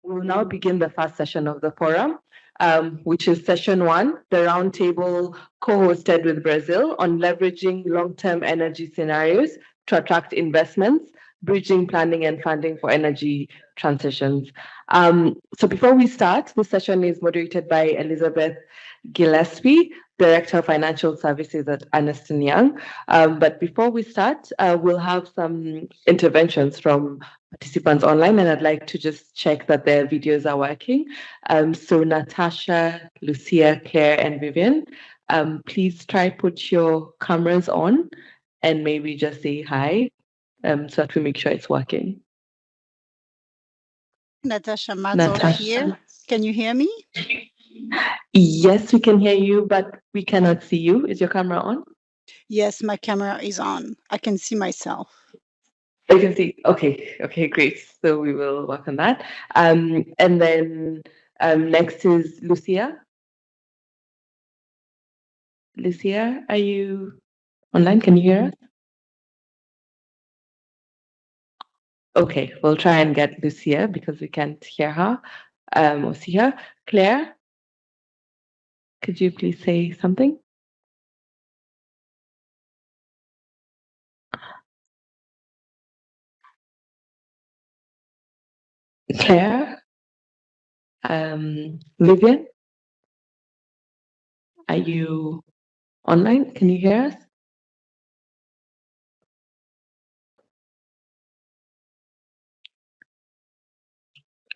We'll now begin the first session of the forum, which is session one, the roundtable co-hosted with Brazil on leveraging long-term energy scenarios to attract investments, bridging planning and funding for energy transitions. So before we start, this session is moderated by Elizabeth Gillespie, Director of Financial Services at Ernst & Young. But before we start, we'll have some interventions from participants online, and I'd like to just check that their videos are working. So Natasha, Lucia, Claire, and Vivian, please try put your cameras on and maybe just say hi so that we make sure it's working. Natasha Mazzola here. Can you hear me? Yes, we can hear you, but we cannot see you. Is your camera on? Yes, my camera is on. I can see myself. You can see. Okay, great. So we will work on that. And then next is Lucia. Lucia, are you online? Can you hear us? Okay, we'll try and get Lucia because we can't hear her or see her. Claire, could you please say something? Claire, Vivian, are you online? Can you hear us?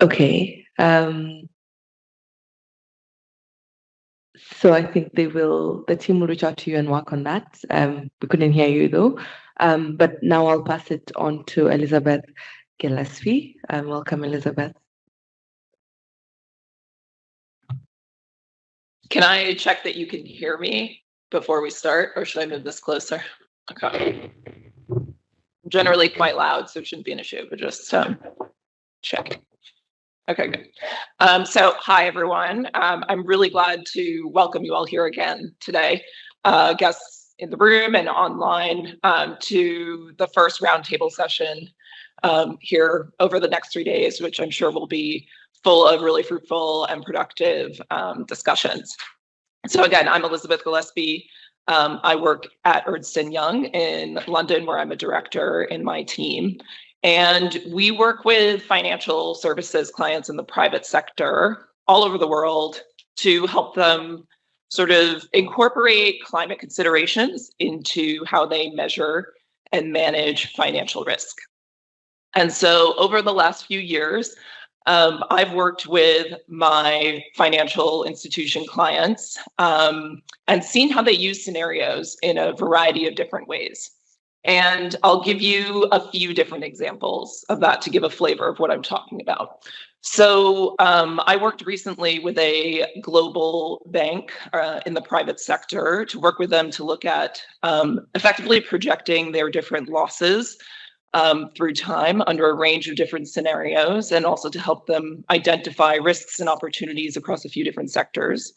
Okay. So I think the team will reach out to you and work on that. We couldn't hear you though. But now I'll pass it on to Elizabeth Gillespie. Welcome, Elizabeth. Can I check that you can hear me before we start, or should I move this closer? Okay. I'm generally quite loud, so it shouldn't be an issue, but just check. Okay, good. So hi, everyone. I'm really glad to welcome you all here again today, guests in the room and online, to the first roundtable session here over the next 3 days, which I'm sure will be full of really fruitful and productive discussions. So again, I'm Elizabeth Gillespie. I work at Ernst & Young in London, where I'm a director in my team. And we work with financial services clients in the private sector all over the world to help them sort of incorporate climate considerations into how they measure and manage financial risk. And so over the last few years, I've worked with my financial institution clients and seen how they use scenarios in a variety of different ways. And I'll give you a few different examples of that to give a flavor of what I'm talking about. So I worked recently with a global bank in the private sector to work with them to look at effectively projecting their different losses through time under a range of different scenarios, and also to help them identify risks and opportunities across a few different sectors.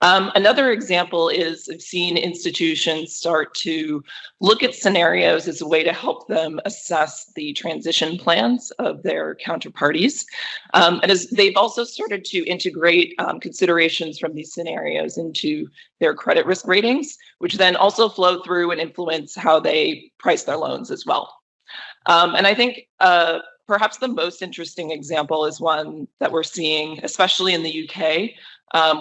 Another example is I've seen institutions start to look at scenarios as a way to help them assess the transition plans of their counterparties. And as they've also started to integrate considerations from these scenarios into their credit risk ratings, which then also flow through and influence how they price their loans as well. And I think perhaps the most interesting example is one that we're seeing, especially in the UK,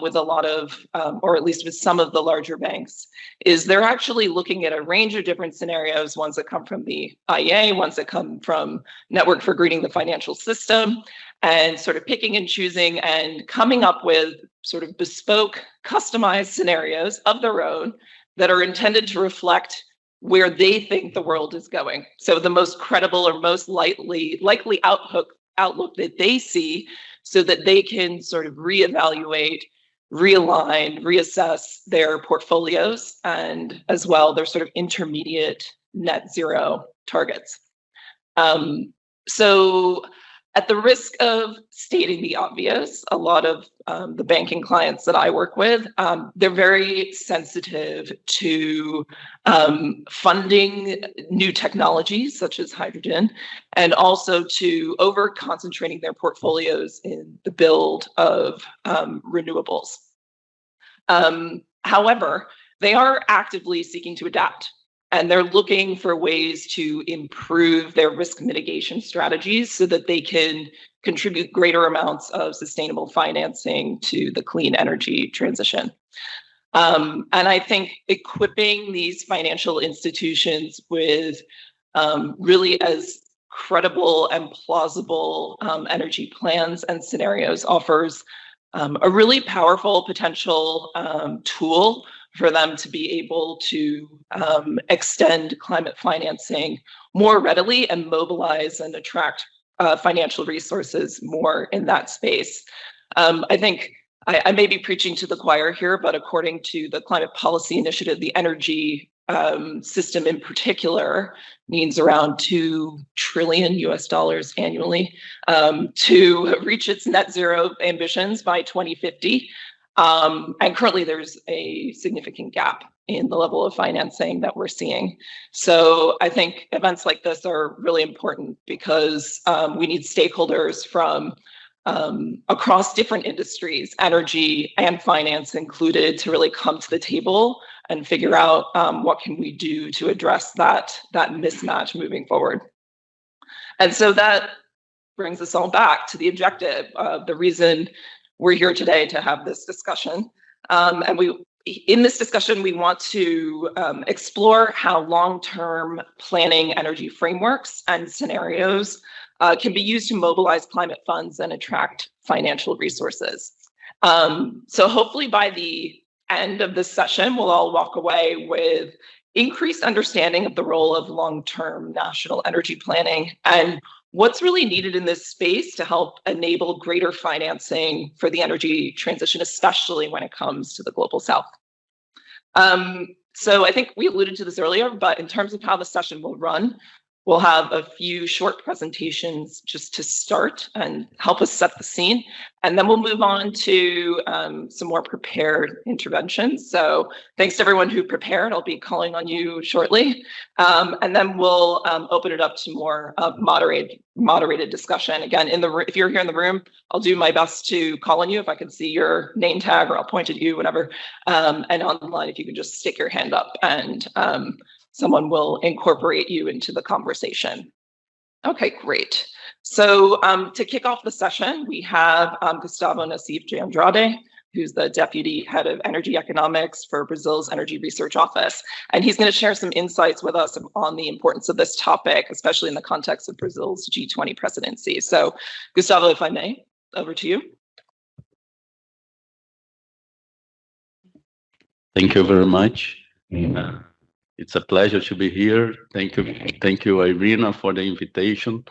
with a lot of, or at least with some of the larger banks, is they're actually looking at a range of different scenarios, ones that come from the IEA, ones that come from Network for Greening the Financial System, and sort of picking and choosing and coming up with sort of bespoke, customized scenarios of their own that are intended to reflect where they think the world is going. So the most credible or most likely outlook that they see, so that they can sort of reevaluate, realign, reassess their portfolios, and as well their sort of intermediate net zero targets. So At the risk of stating the obvious, a lot of the banking clients that I work with, they're very sensitive to funding new technologies such as hydrogen, and also to over-concentrating their portfolios in the build of renewables. However, they are actively seeking to adapt, and they're looking for ways to improve their risk mitigation strategies so that they can contribute greater amounts of sustainable financing to the clean energy transition. And I think equipping these financial institutions with really as credible and plausible energy plans and scenarios offers a really powerful potential tool for them to be able to extend climate financing more readily and mobilize and attract financial resources more in that space. I think I may be preaching to the choir here, but according to the Climate Policy Initiative, the energy system in particular needs around $2 trillion annually to reach its net zero ambitions by 2050. And currently there's a significant gap in the level of financing that we're seeing. So I think events like this are really important because we need stakeholders from across different industries, energy and finance included, to really come to the table and figure out what can we do to address that mismatch moving forward. And so that brings us all back to the objective of the reason we're here today to have this discussion. And in this discussion, we want to explore how long-term planning energy frameworks and scenarios can be used to mobilize climate funds and attract financial resources. So hopefully by the end of this session, we'll all walk away with increased understanding of the role of long-term national energy planning and what's really needed in this space to help enable greater financing for the energy transition, especially when it comes to the global south. So I think we alluded to this earlier, but in terms of how the session will run, we'll have a few short presentations just to start and help us set the scene. And then we'll move on to some more prepared interventions. So thanks to everyone who prepared. I'll be calling on you shortly. And then we'll open it up to more moderated discussion. Again, if you're here in the room, I'll do my best to call on you if I can see your name tag, or I'll point at you, whatever. And online, if you can just stick your hand up and someone will incorporate you into the conversation. Okay, great. So to kick off the session, we have Gustavo Nassif de Andrade, who's the Deputy Head of Energy Economics for Brazil's Energy Research Office. And he's going to share some insights with us on the importance of this topic, especially in the context of Brazil's G20 presidency. So Gustavo, if I may, over to you. Thank you very much. It's a pleasure to be here. Thank you, Irina, for the invitation.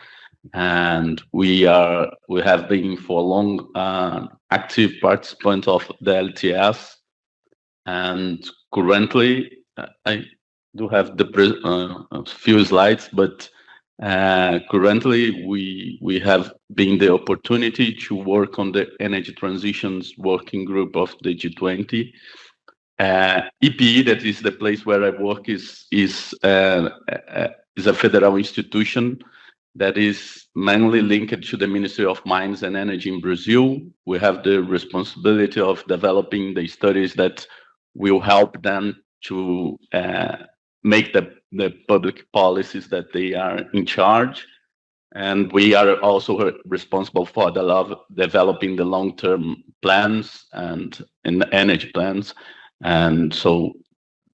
And we have been for long active participant of the LTS. And currently, I do have the few slides, but currently we have been the opportunity to work on the energy transitions working group of the G20. EPE, that is the place where I work, is a federal institution that is mainly linked to the Ministry of Mines and Energy in Brazil. We have the responsibility of developing the studies that will help them to make the public policies that they are in charge. And we are also responsible for developing the long-term plans and energy plans. And so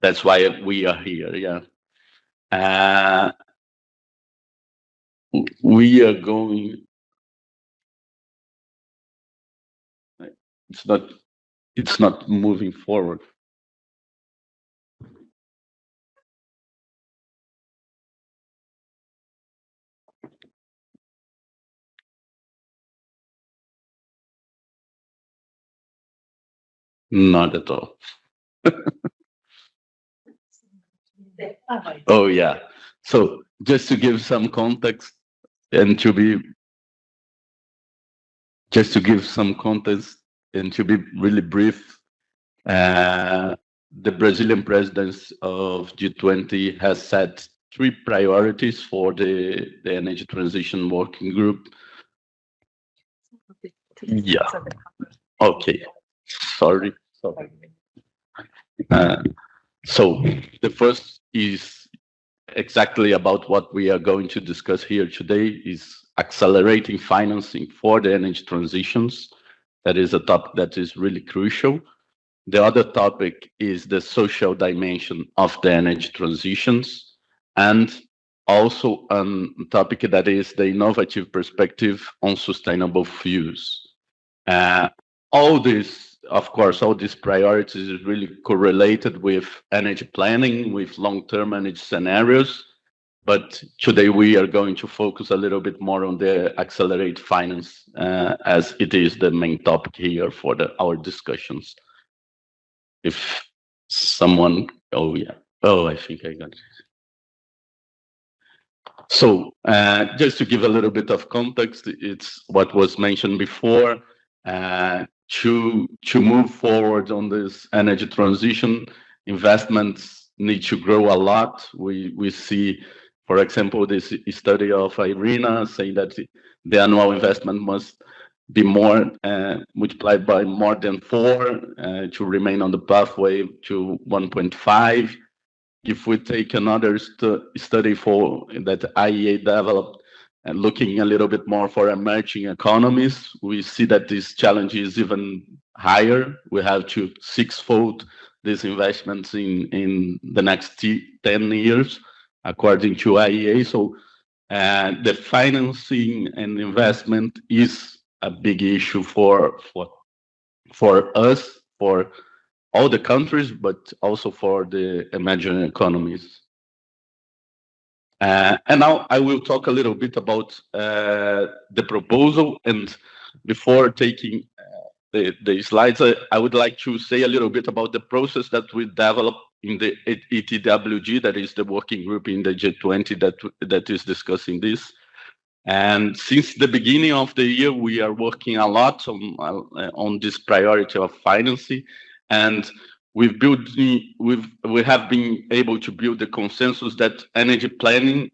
that's why we are here, yeah. We are going, it's not moving forward. Not at all. Oh, yeah. So just to give some context and to be Just to give some context and to be really brief, the Brazilian presidency of G20 has set 3 priorities for the energy transition working group. Yeah. Okay. Sorry. So the first is exactly about what we are going to discuss here today, is accelerating financing for the energy transitions. That is a topic that is really crucial. The other topic is the social dimension of the energy transitions, and also a topic that is the innovative perspective on sustainable fuels. All this, of course, all these priorities is really correlated with energy planning, with long-term energy scenarios. But today we are going to focus a little bit more on the accelerate finance, as it is the main topic here for our discussions. If someone, I think I got it. So just to give a little bit of context, it's what was mentioned before. To move forward on this energy transition, investments need to grow a lot. We see, for example, this study of IRENA saying that the annual investment must be more multiplied by more than 4 to remain on the pathway to 1.5. If we take another study for that IEA developed, and looking a little bit more for emerging economies, we see that this challenge is even higher. We have to 6-fold these investments in the next 10 years, according to IEA. So the financing and investment is a big issue for us, for all the countries, but also for the emerging economies. And now I will talk a little bit about the proposal. And before taking the slides, I would like to say a little bit about the process that we developed in the ETWG, that is the working group in the G20 that is discussing this. And since the beginning of the year, we are working a lot on this priority of financing, and we have been able to build the consensus that energy planning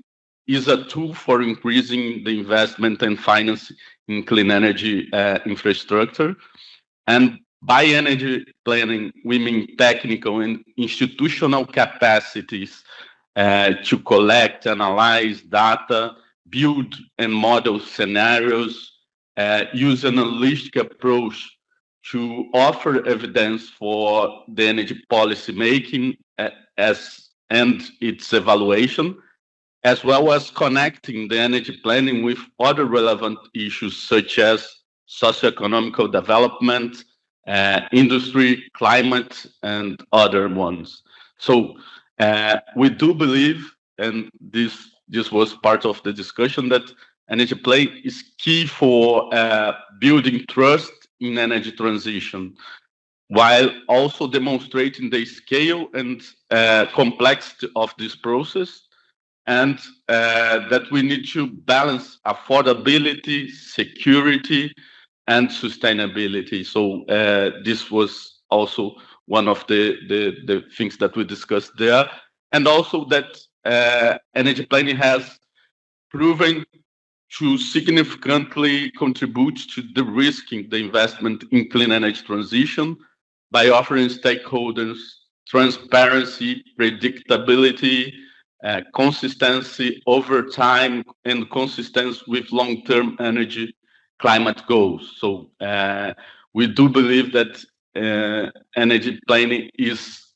is a tool for increasing the investment and finance in clean energy infrastructure. And by energy planning, we mean technical and institutional capacities to collect, analyze data, build and model scenarios, use an holistic approach to offer evidence for the energy policy making and its evaluation, as well as connecting the energy planning with other relevant issues such as socioeconomic development, industry, climate, and other ones. So we do believe, and this was part of the discussion, that energy planning is key for building trust in energy transition, while also demonstrating the scale and complexity of this process, and that we need to balance affordability, security, and sustainability. So this was also one of the things that we discussed there, and also that energy planning has proven to significantly contribute to de-risking the investment in clean energy transition by offering stakeholders transparency, predictability, consistency over time, and consistency with long-term energy climate goals. So we do believe that energy planning is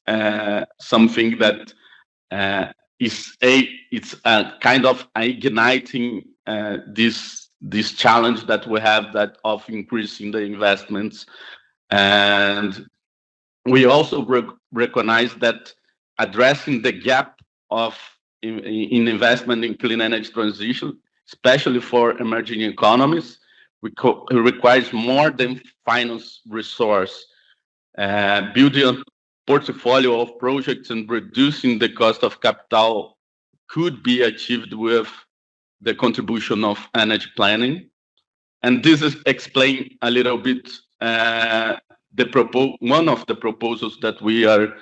something that it's a kind of igniting this challenge that we have, that of increasing the investments. And we also recognize that addressing the gap in investment in clean energy transition, especially for emerging economies, requires more than finance resource. Building a portfolio of projects and reducing the cost of capital could be achieved with the contribution of energy planning. And this is explain a little bit one of the proposals that we are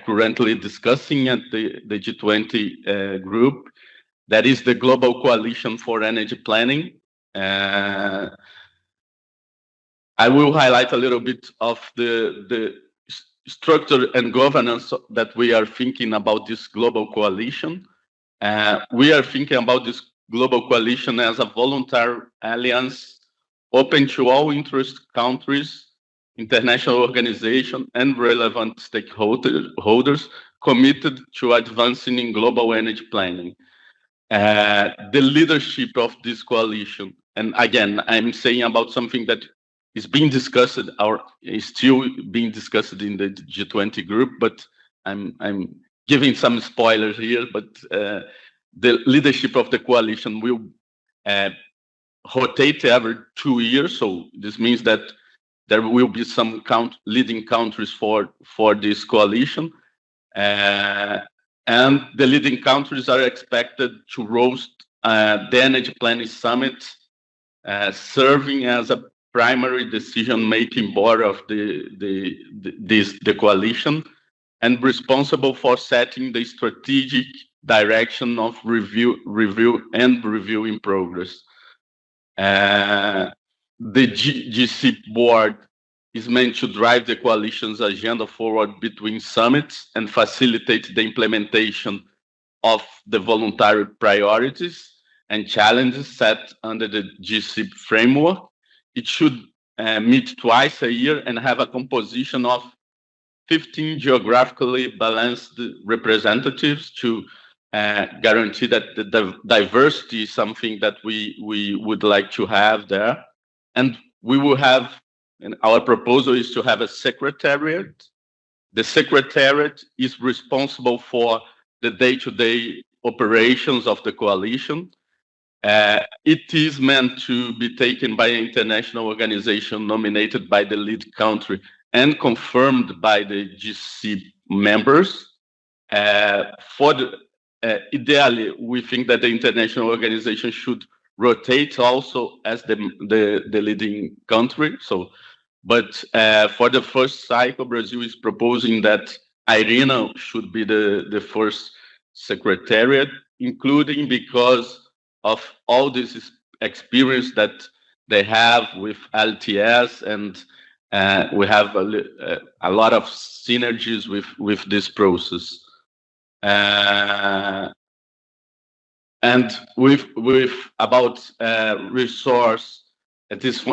currently discussing at the G20 group. That is the Global Coalition for Energy Planning. I will highlight a little bit of the structure and governance that we are thinking about this global coalition. We are thinking about this global coalition as a voluntary alliance open to all interest countries, international organizations, and relevant stakeholders committed to advancing in global energy planning. The leadership of this coalition, and again, I'm saying about something that is being discussed or is still being discussed in the G20 group, but I'm giving some spoilers here, but the leadership of the coalition will rotate every 2 years. So this means that there will be some leading countries for this coalition. And the leading countries are expected to host the Energy Planning Summit, serving as a primary decision-making board of the coalition and responsible for setting the strategic direction of review in progress. The GCIP board is meant to drive the coalition's agenda forward between summits and facilitate the implementation of the voluntary priorities and challenges set under the GCIP framework. It should meet twice a year and have a composition of 15 geographically balanced representatives to guarantee that the diversity is something that we would like to have there. And we will have, and our proposal is to have a secretariat. The secretariat is responsible for the day-to-day operations of the coalition. It is meant to be taken by an international organization nominated by the lead country and confirmed by the GCIP members. Ideally, we think that the international organization should rotate also as the leading country. So, but for the first cycle, Brazil is proposing that IRENA should be the first secretariat, including because of all this experience that they have with LTS, and we have a lot of synergies with this process. And with about resource, at this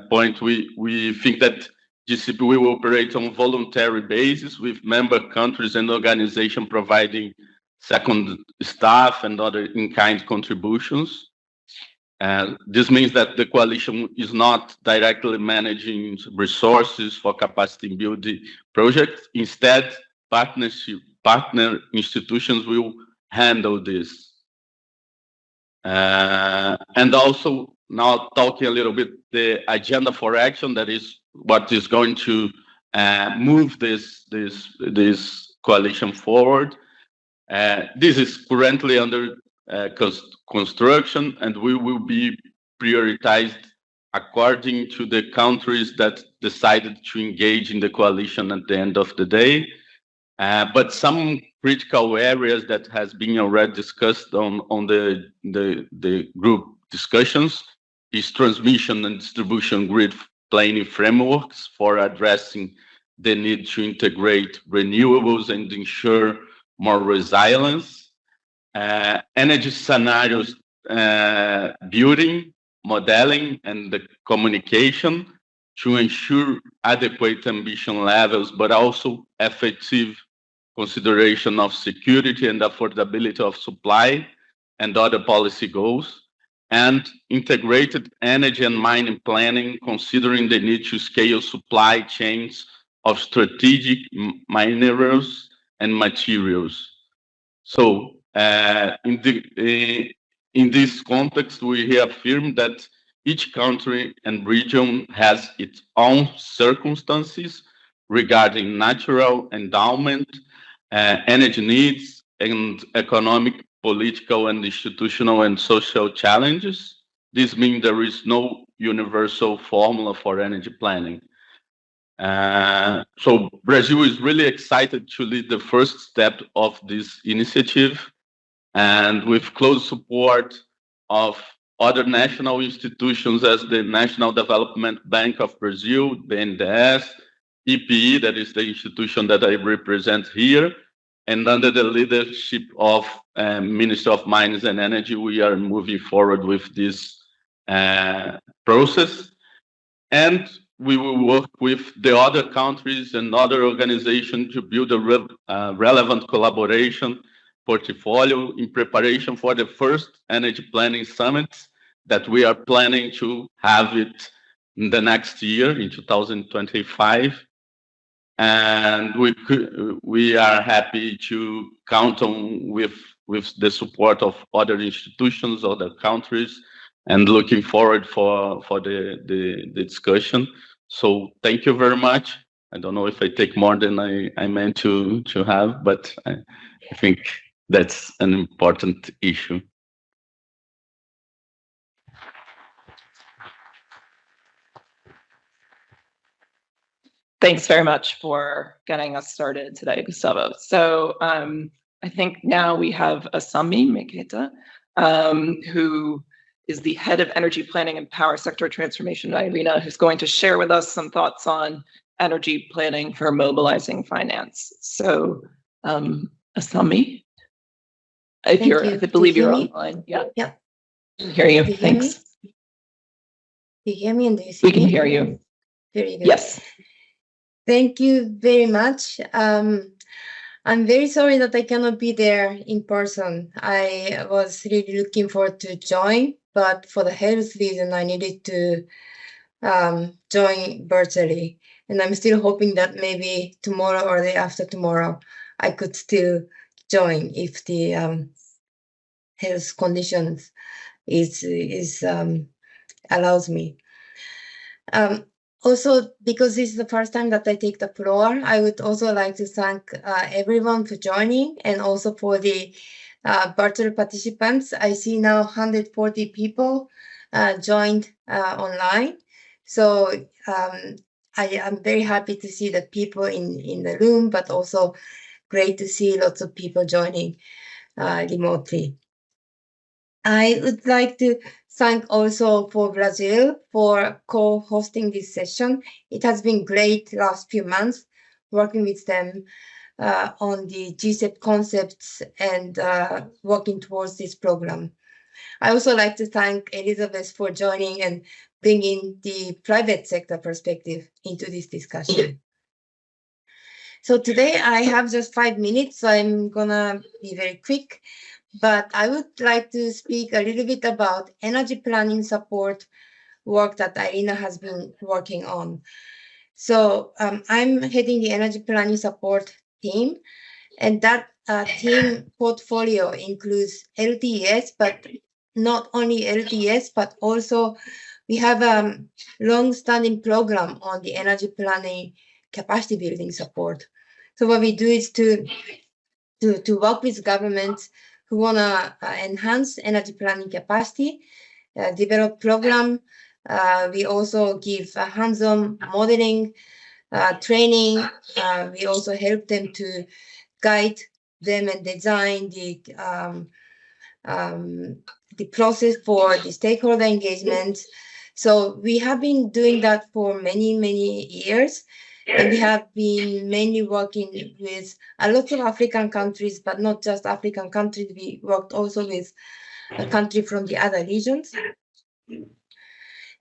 point, we think that GCIP will operate on voluntary basis with member countries and organizations providing second staff and other in-kind contributions. This means that the coalition is not directly managing resources for capacity building projects. Instead, partner institutions will handle this. And also now talking a little bit the agenda for action, that is what is going to move this coalition forward. This is currently under construction, and we will be prioritized according to the countries that decided to engage in the coalition at the end of the day. But some critical areas that has been already discussed on the group discussions is transmission and distribution grid planning frameworks for addressing the need to integrate renewables and ensure more resilience, energy scenarios building, modeling, and the communication to ensure adequate ambition levels, but also effective consideration of security and affordability of supply and other policy goals, and integrated energy and mining planning, considering the need to scale supply chains of strategic minerals and materials. So in this context, we reaffirm that each country and region has its own circumstances regarding natural endowment, energy needs, and economic, political, and institutional and social challenges. this means there is no universal formula for energy planning. So Brazil is really excited to lead the first step of this initiative, and with close support of other national institutions as the National Development Bank of Brazil, BNDES, EPE, that is the institution that I represent here, and under the leadership of Minister of Mines and Energy, we are moving forward with this process. And we will work with the other countries and other organizations to build a relevant collaboration portfolio in preparation for the first energy planning summit that we are planning to have it in the next year, in 2025. And we are happy to count on with the support of other institutions, other countries, and looking forward for the discussion. So thank you very much. I don't know if I take more than I meant to have, but I think that's an important issue. Thanks very much for getting us started today, Gustavo. So I think now we have Asami Meketa, who is the head of energy planning and power sector transformation at IRENA, who's going to share with us some thoughts on energy planning for mobilizing finance. So Asami, I believe you're online. Yeah. Yeah. I can hear you. Do you Thanks. hear me? Do you hear me and do you see We can me? hear you. Very good. Yes. Thank you very much. I'm very sorry that I cannot be there in person. I was really looking forward to join, but for the health reason, I needed to join virtually. And I'm still hoping that maybe tomorrow or the day after tomorrow, I could still join if the health conditions allows me. Also, because this is the first time that I take the floor, I would also like to thank everyone for joining and also for the virtual participants. I see now 140 people joined online. So I am very happy to see the people in the room, but also great to see lots of people joining remotely. I would like to thank also for Brazil for co-hosting this session. It has been great last few months working with them on the GCEP concepts and working towards this program. I also like to thank Elizabeth for joining and bringing the private sector perspective into this discussion. So today I have just 5 minutes, so I'm gonna be very quick. But I would like to speak a little bit about energy planning support work that IRENA has been working on. So I'm heading the energy planning support team, and that team portfolio includes LTES, but not only LTES, but also we have a long-standing program on the energy planning capacity building support. So what we do is to work with governments who want to enhance energy planning capacity, develop program. We also give hands-on modeling, training. We also help them to guide them and design the process for the stakeholder engagement. So we have been doing that for many, many years. And we have been mainly working with a lot of African countries, but not just African countries. We worked also with a country from the other regions.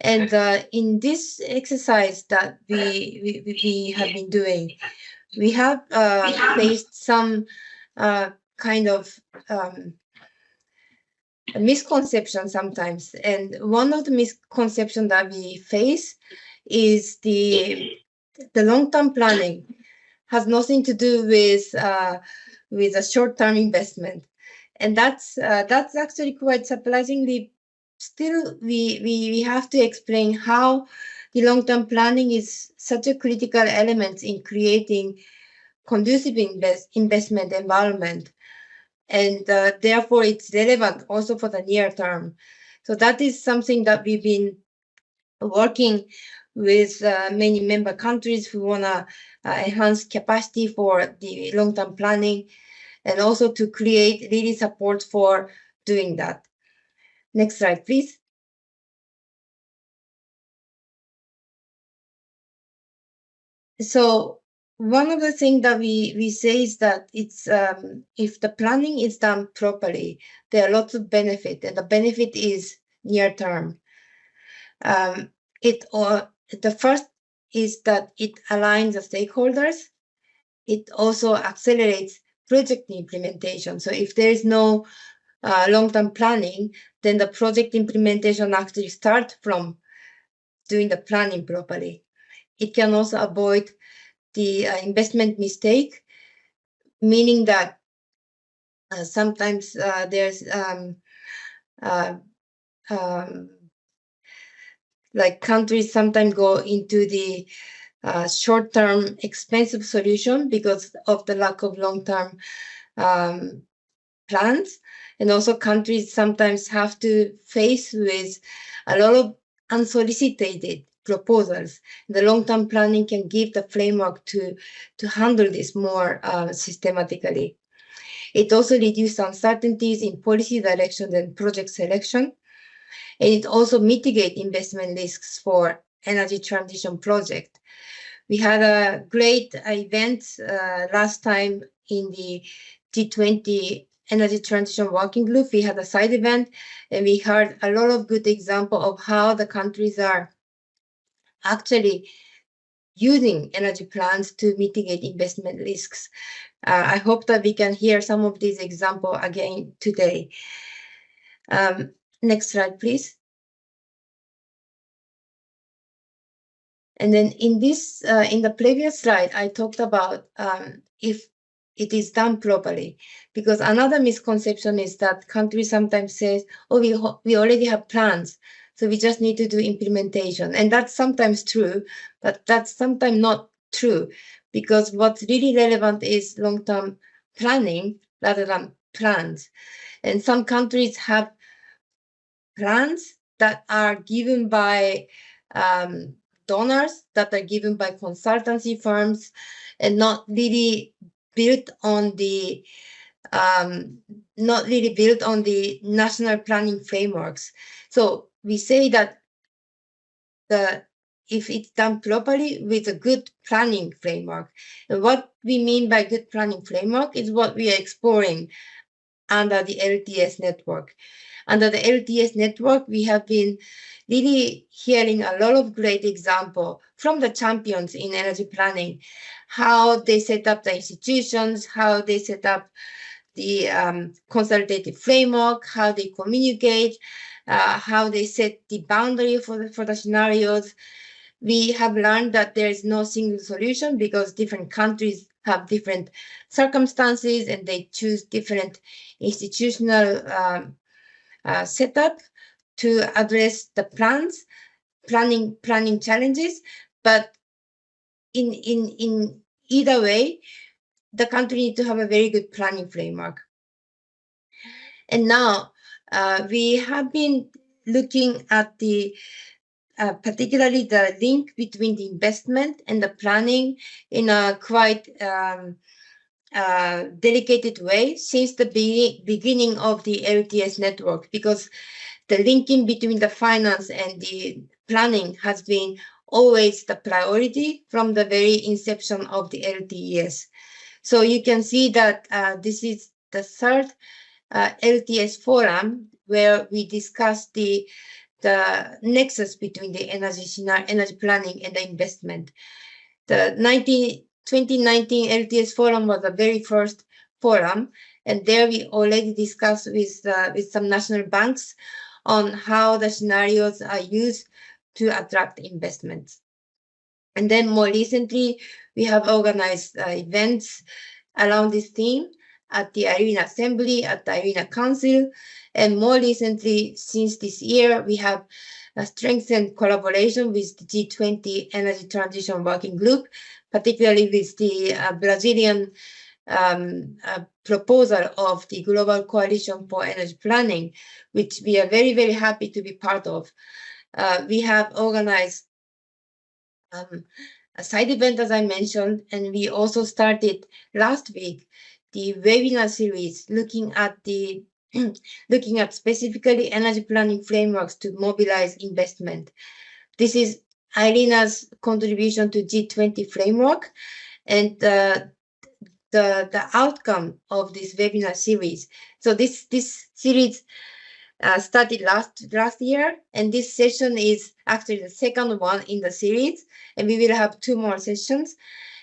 And in this exercise that we have been doing, we have faced some kind of misconception sometimes. And one of the misconceptions that we face is the long-term planning has nothing to do with a short-term investment, and that's actually quite surprisingly. Still, we have to explain how the long-term planning is such a critical element in creating conducive investment environment, and therefore it's relevant also for the near term. So that is something that we've been working with many member countries who want to enhance capacity for the long-term planning, and also to create really support for doing that. Next slide, please. So one of the things that we say is that it's if the planning is done properly, there are lots of benefit, and the benefit is near term. The first is that it aligns the stakeholders. It also accelerates project implementation. So if there is no long-term planning, then the project implementation actually starts from doing the planning properly. It can also avoid the investment mistake, meaning that sometimes there's like countries sometimes go into the short-term expensive solution because of the lack of long-term plans. And also countries sometimes have to face with a lot of unsolicited proposals. The long-term planning can give the framework to handle this more systematically. It also reduces uncertainties in policy direction and project selection. And it also mitigates investment risks for energy transition project. We had a great event last time in the G20 Energy Transition Working Group. We had a side event, and we heard a lot of good examples of how the countries are actually using energy plans to mitigate investment risks. I hope that we can hear some of these examples again today. Next slide, please. And then in this, in the previous slide, I talked about if it is done properly, because another misconception is that countries sometimes say, oh, we already have plans, so we just need to do implementation. And that's sometimes true, but that's sometimes not true, because what's really relevant is long-term planning rather than plans. And some countries have plans that are given by donors, that are given by consultancy firms, and not really built on the national planning frameworks. So we say that if it's done properly with a good planning framework, and what we mean by good planning framework is what we are exploring under the LTS network. Under the LTS network, we have been really hearing a lot of great examples from the champions in energy planning, how they set up the institutions, how they set up the consultative framework, how they communicate, how they set the boundary for the scenarios. We have learned that there is no single solution because different countries have different circumstances and they choose different institutional setup to address the planning challenges. But in either way, the country needs to have a very good planning framework. And now we have been looking at the particularly the link between the investment and the planning in a quite dedicated way since the beginning of the LTS network, because the linking between the finance and the planning has been always the priority from the very inception of the LTES. So you can see that this is the third LTS forum where we discuss the nexus between the energy planning and the investment. The 2019 LTS forum was the very first forum, and there we already discussed with some national banks on how the scenarios are used to attract investments. And then more recently, we have organized events around this theme at the IRENA Assembly, at the IRENA Council, and more recently, since this year, we have strengthened collaboration with the G20 Energy Transition Working Group, particularly with the Brazilian a proposal of the Global Coalition for Energy Planning, which we are very, very happy to be part of. We have organized a side event, as I mentioned, and we also started last week the webinar series looking at specifically energy planning frameworks to mobilize investment. This is Irina's contribution to G20 framework, and the outcome of this webinar series. So this series started last year, and this session is actually the second one in the series, and we will have 2 more sessions.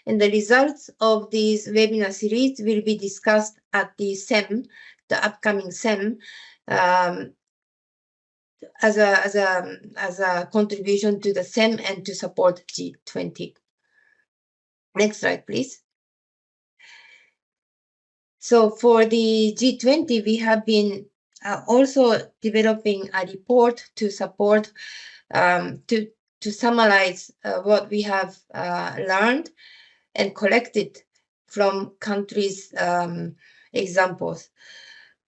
And the results of this webinar series will be discussed at the SEM, the upcoming SEM, as a contribution to the SEM and to support G20. Next slide, please. So for the G20, we have been also developing a report to support, to summarize what we have learned and collected from countries' examples.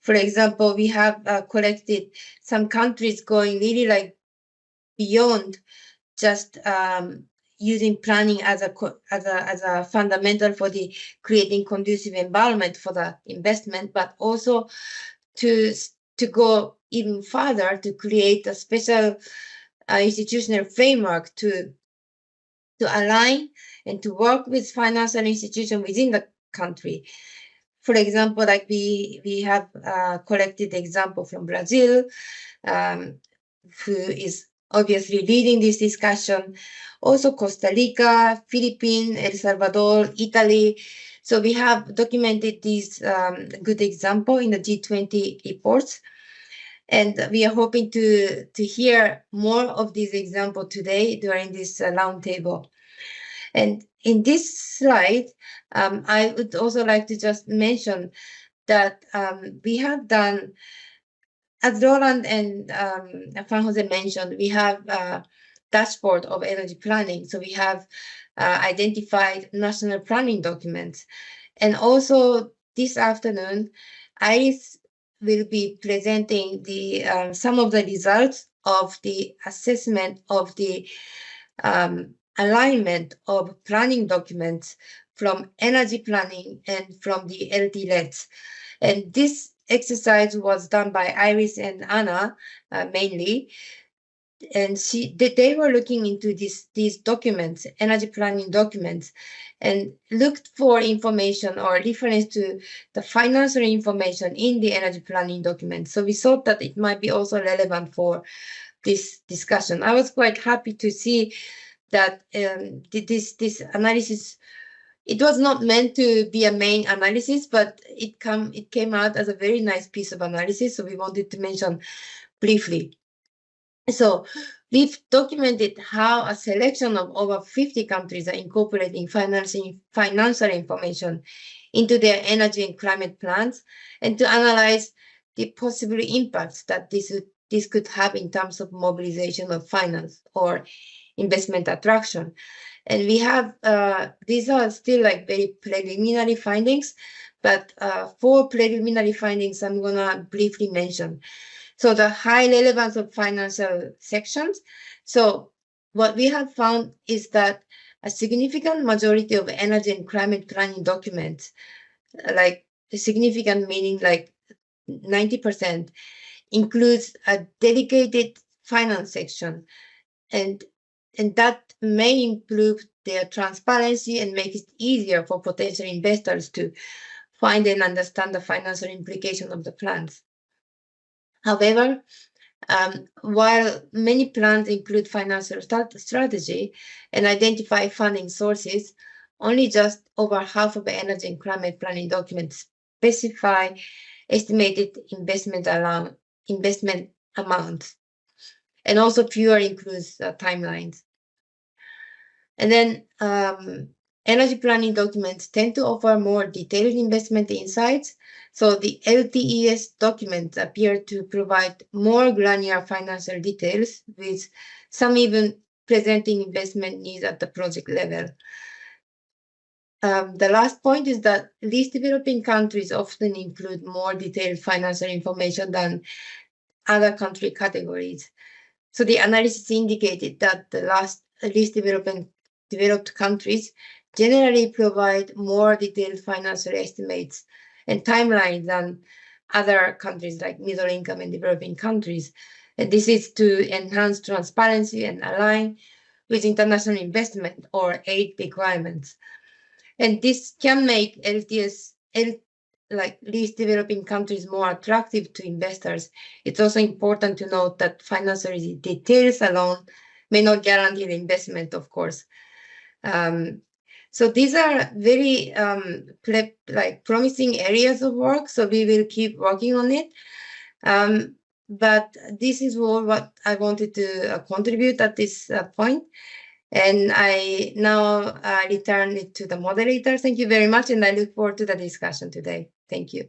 For example, we have collected some countries going really like beyond just using planning as a fundamental for the creating conducive environment for the investment, but also to go even further to create a special institutional framework to align and to work with financial institutions within the country. For example, like we have collected example from Brazil, who is obviously leading this discussion. Also Costa Rica, Philippines, El Salvador, Italy. So we have documented these good example in the G20 reports. And we are hoping to hear more of these examples today during this roundtable. And in this slide, I would also like to just mention that we have done, as Roland and Juan Jose mentioned, we have a dashboard of energy planning. So we have identified national planning documents. And also this afternoon, Iris will be presenting the some of the results of the assessment of the alignment of planning documents from energy planning and from the LT-LEDs. And this exercise was done by Iris and Anna mainly. And they were looking into these documents, energy planning documents, and looked for information or reference to the financial information in the energy planning documents. So we thought that it might be also relevant for this discussion. I was quite happy to see that this analysis, it was not meant to be a main analysis, but it came out as a very nice piece of analysis. So we wanted to mention briefly. So we've documented how a selection of over 50 countries are incorporating financial information into their energy and climate plans, and to analyze the possible impacts that this could have in terms of mobilization of finance or investment attraction. And we have, these are still like very preliminary findings, but 4 preliminary findings I'm gonna briefly mention. So the high relevance of financial sections. So what we have found is that a significant majority of energy and climate planning documents, like a significant meaning like 90%, includes a dedicated finance section. And that may improve their transparency and make it easier for potential investors to find and understand the financial implication of the plans. However, while many plans include financial strategy and identify funding sources, only just over half of the energy and climate planning documents specify estimated investment amounts, and also fewer includes timelines. And then energy planning documents tend to offer more detailed investment insights. So the LTES documents appear to provide more granular financial details, with some even presenting investment needs at the project level. the last point is that least developing countries often include more detailed financial information than other country categories. So the analysis indicated that the least developed countries generally provide more detailed financial estimates and timelines than other countries like middle income and developing countries. And this is to enhance transparency and align with international investment or aid requirements. And this can make like least developing countries more attractive to investors. It's also important to note that financial details alone may not guarantee the investment, of course. So these are very promising areas of work. So we will keep working on it. But this is all what I wanted to contribute at this point. And I now return it to the moderator. Thank you very much. And I look forward to the discussion today. Thank you.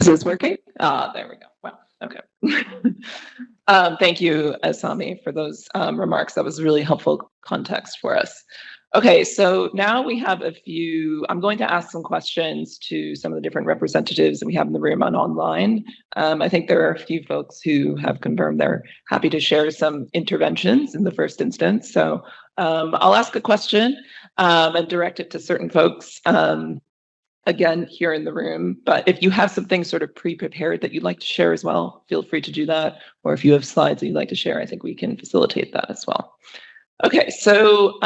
Is this working? There we go. Wow. Okay. Thank you, Asami, for those remarks. That was really helpful context for us. Okay, so now we have I'm going to ask some questions to some of the different representatives that we have in the room and online. I think there are a few folks who have confirmed they're happy to share some interventions in the first instance. So I'll ask a question and direct it to certain folks. Again, here in the room, but if you have something sort of pre-prepared that you'd like to share as well, feel free to do that. Or if you have slides that you'd like to share, I think we can facilitate that as well. Okay, so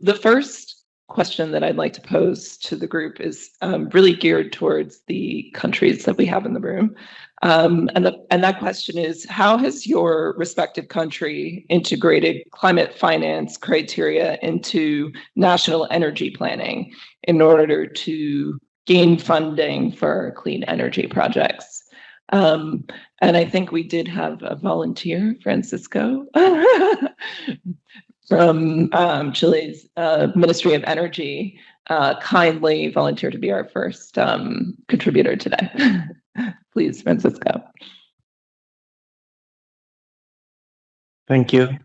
the first question that I'd like to pose to the group is really geared towards the countries that we have in the room. And that question is, how has your respective country integrated climate finance criteria into national energy planning in order to gain funding for clean energy projects? And I think we did have a volunteer, Francisco, from Chile's Ministry of Energy, kindly volunteered to be our first contributor today. Please, Francisco. Thank you.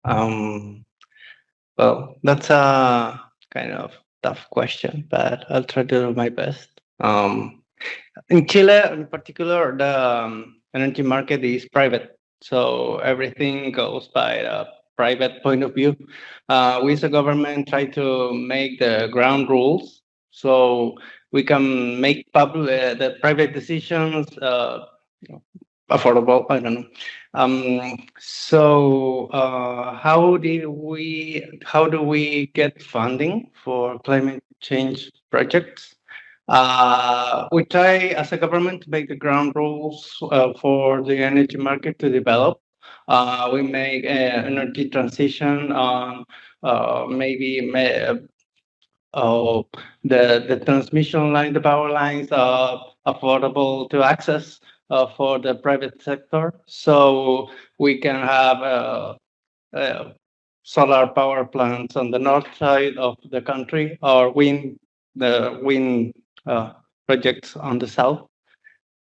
Well, that's a kind of tough question, but I'll try to do my best. In Chile, in particular, the energy market is private, so everything goes by a private point of view. We as a government try to make the ground rules so we can make public the private decisions affordable. I don't know. How do we get funding for climate change projects? We try as a government to make the ground rules for the energy market to develop. We make energy transition on maybe the transmission line, the power lines affordable to access for the private sector, so we can have solar power plants on the north side of the country, or wind projects on the south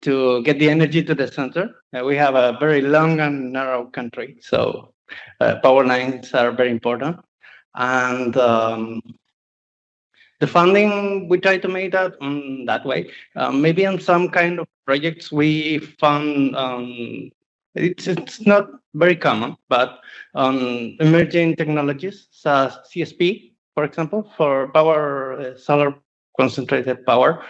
to get the energy to the center. We have a very long and narrow country, so power lines are very important. And the funding, we try to make that that way. Maybe on some kind of projects we fund, it's not very common, but on emerging technologies, such as CSP, for example, for power, solar concentrated power,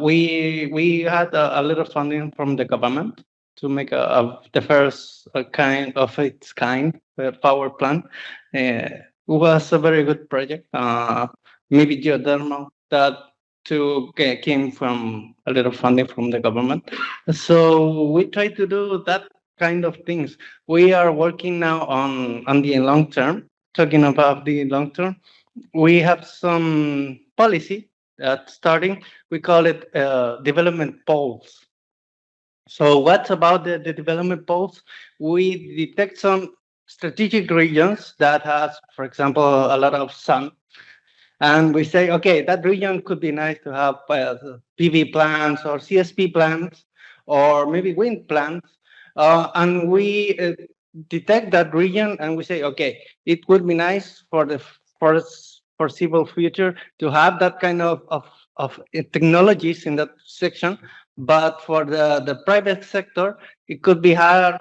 we had a little funding from the government to make the first kind of its kind power plant. It was a very good project. Maybe geothermal, that too came from a little funding from the government. So we try to do that kind of things. We are working now on the long term talking about the long term, we have some policy that's starting. We call it development poles. So what's about the development poles? We detect some strategic regions that has, for example, a lot of sun. And we say, okay, that region could be nice to have PV plants or CSP plants or maybe wind plants. And we detect that region and we say, okay, it would be nice for the foreseeable future to have that kind of technologies in that section. But for the private sector, it could be hard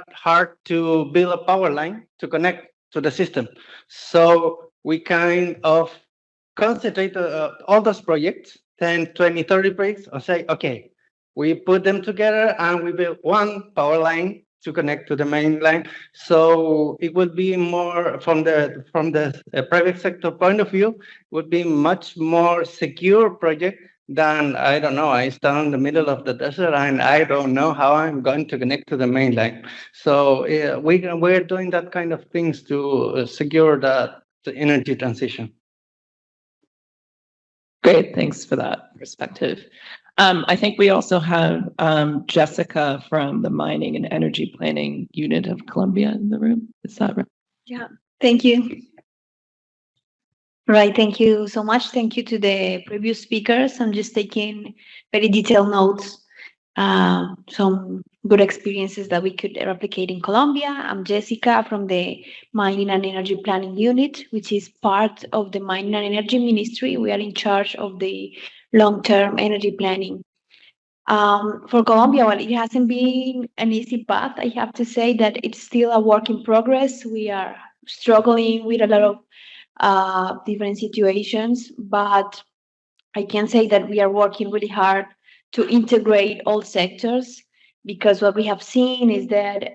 to build a power line to connect to the system. So we kind of concentrate all those projects, 10, 20, 30 projects, and say, okay, we put them together and we build one power line to connect to the main line. So it would be more from the private sector point of view, would be much more secure project than, I don't know, I stand in the middle of the desert and I don't know how I'm going to connect to the main line. So we're doing that kind of things to secure the energy transition. Great, thanks for that perspective. I think we also have Jessica from the Mining and Energy Planning Unit of Colombia in the room. Is that right? Yeah, thank you. Right, thank you so much. Thank you to the previous speakers. I'm just taking very detailed notes, some good experiences that we could replicate in Colombia. I'm Jessica from the Mining and Energy Planning Unit, which is part of the Mining and Energy Ministry. We are in charge of the long-term energy planning. For Colombia, well, it hasn't been an easy path. I have to say that it's still a work in progress. We are struggling with a lot of different situations, but I can say that we are working really hard to integrate all sectors, because what we have seen is that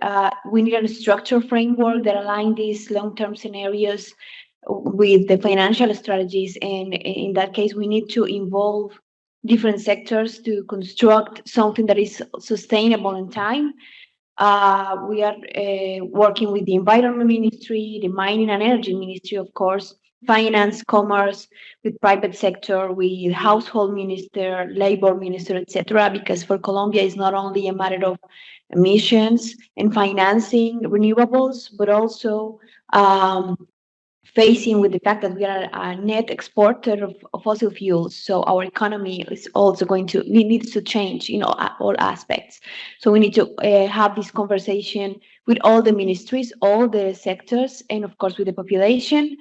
we need a structured framework that align these long-term scenarios with the financial strategies. And in that case, we need to involve different sectors to construct something that is sustainable in time. We are working with the Environment Ministry, the Mining and Energy Ministry, of course, Finance, Commerce, with private sector, with Household Minister, Labor Minister, etc. Because for Colombia, it's not only a matter of emissions and financing renewables, but also facing with the fact that we are a net exporter of fossil fuels. So our economy is also needs to change, all aspects. So we need to have this conversation with all the ministries, all the sectors, and of course with the population.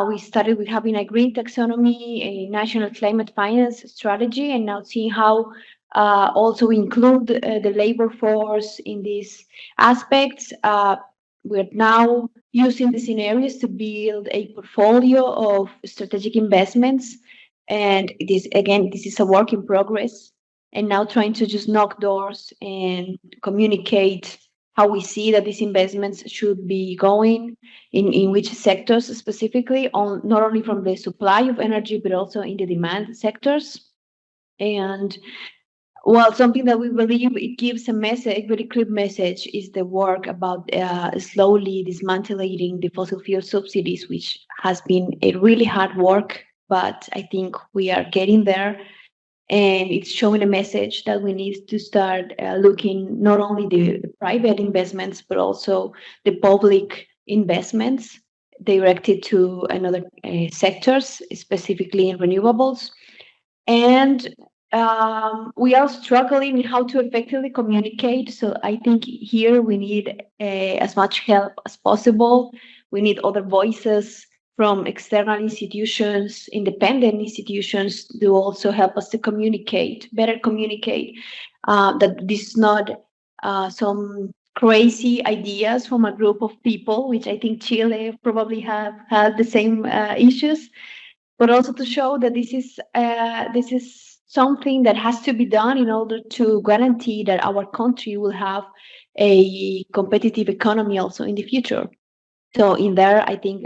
We started with having a green taxonomy, a national climate finance strategy, and now seeing how also include the labor force in these aspects. We're now using the scenarios to build a portfolio of strategic investments. And this is a work in progress. And now trying to just knock doors and communicate how we see that these investments should be going, in which sectors specifically, not only from the supply of energy, but also in the demand sectors. And well, something that we believe it gives a very clear message is the work about slowly dismantling the fossil fuel subsidies, which has been a really hard work, but I think we are getting there. And it's showing a message that we need to start looking not only the private investments, but also the public investments directed to another sectors, specifically in renewables. And we are struggling in how to effectively communicate. So I think here we need as much help as possible. We need other voices from external institutions, independent institutions, to also help us to better communicate that this is not some crazy ideas from a group of people, which I think Chile probably have had the same issues, but also to show that this is something that has to be done in order to guarantee that our country will have a competitive economy also in the future. So in there, I think,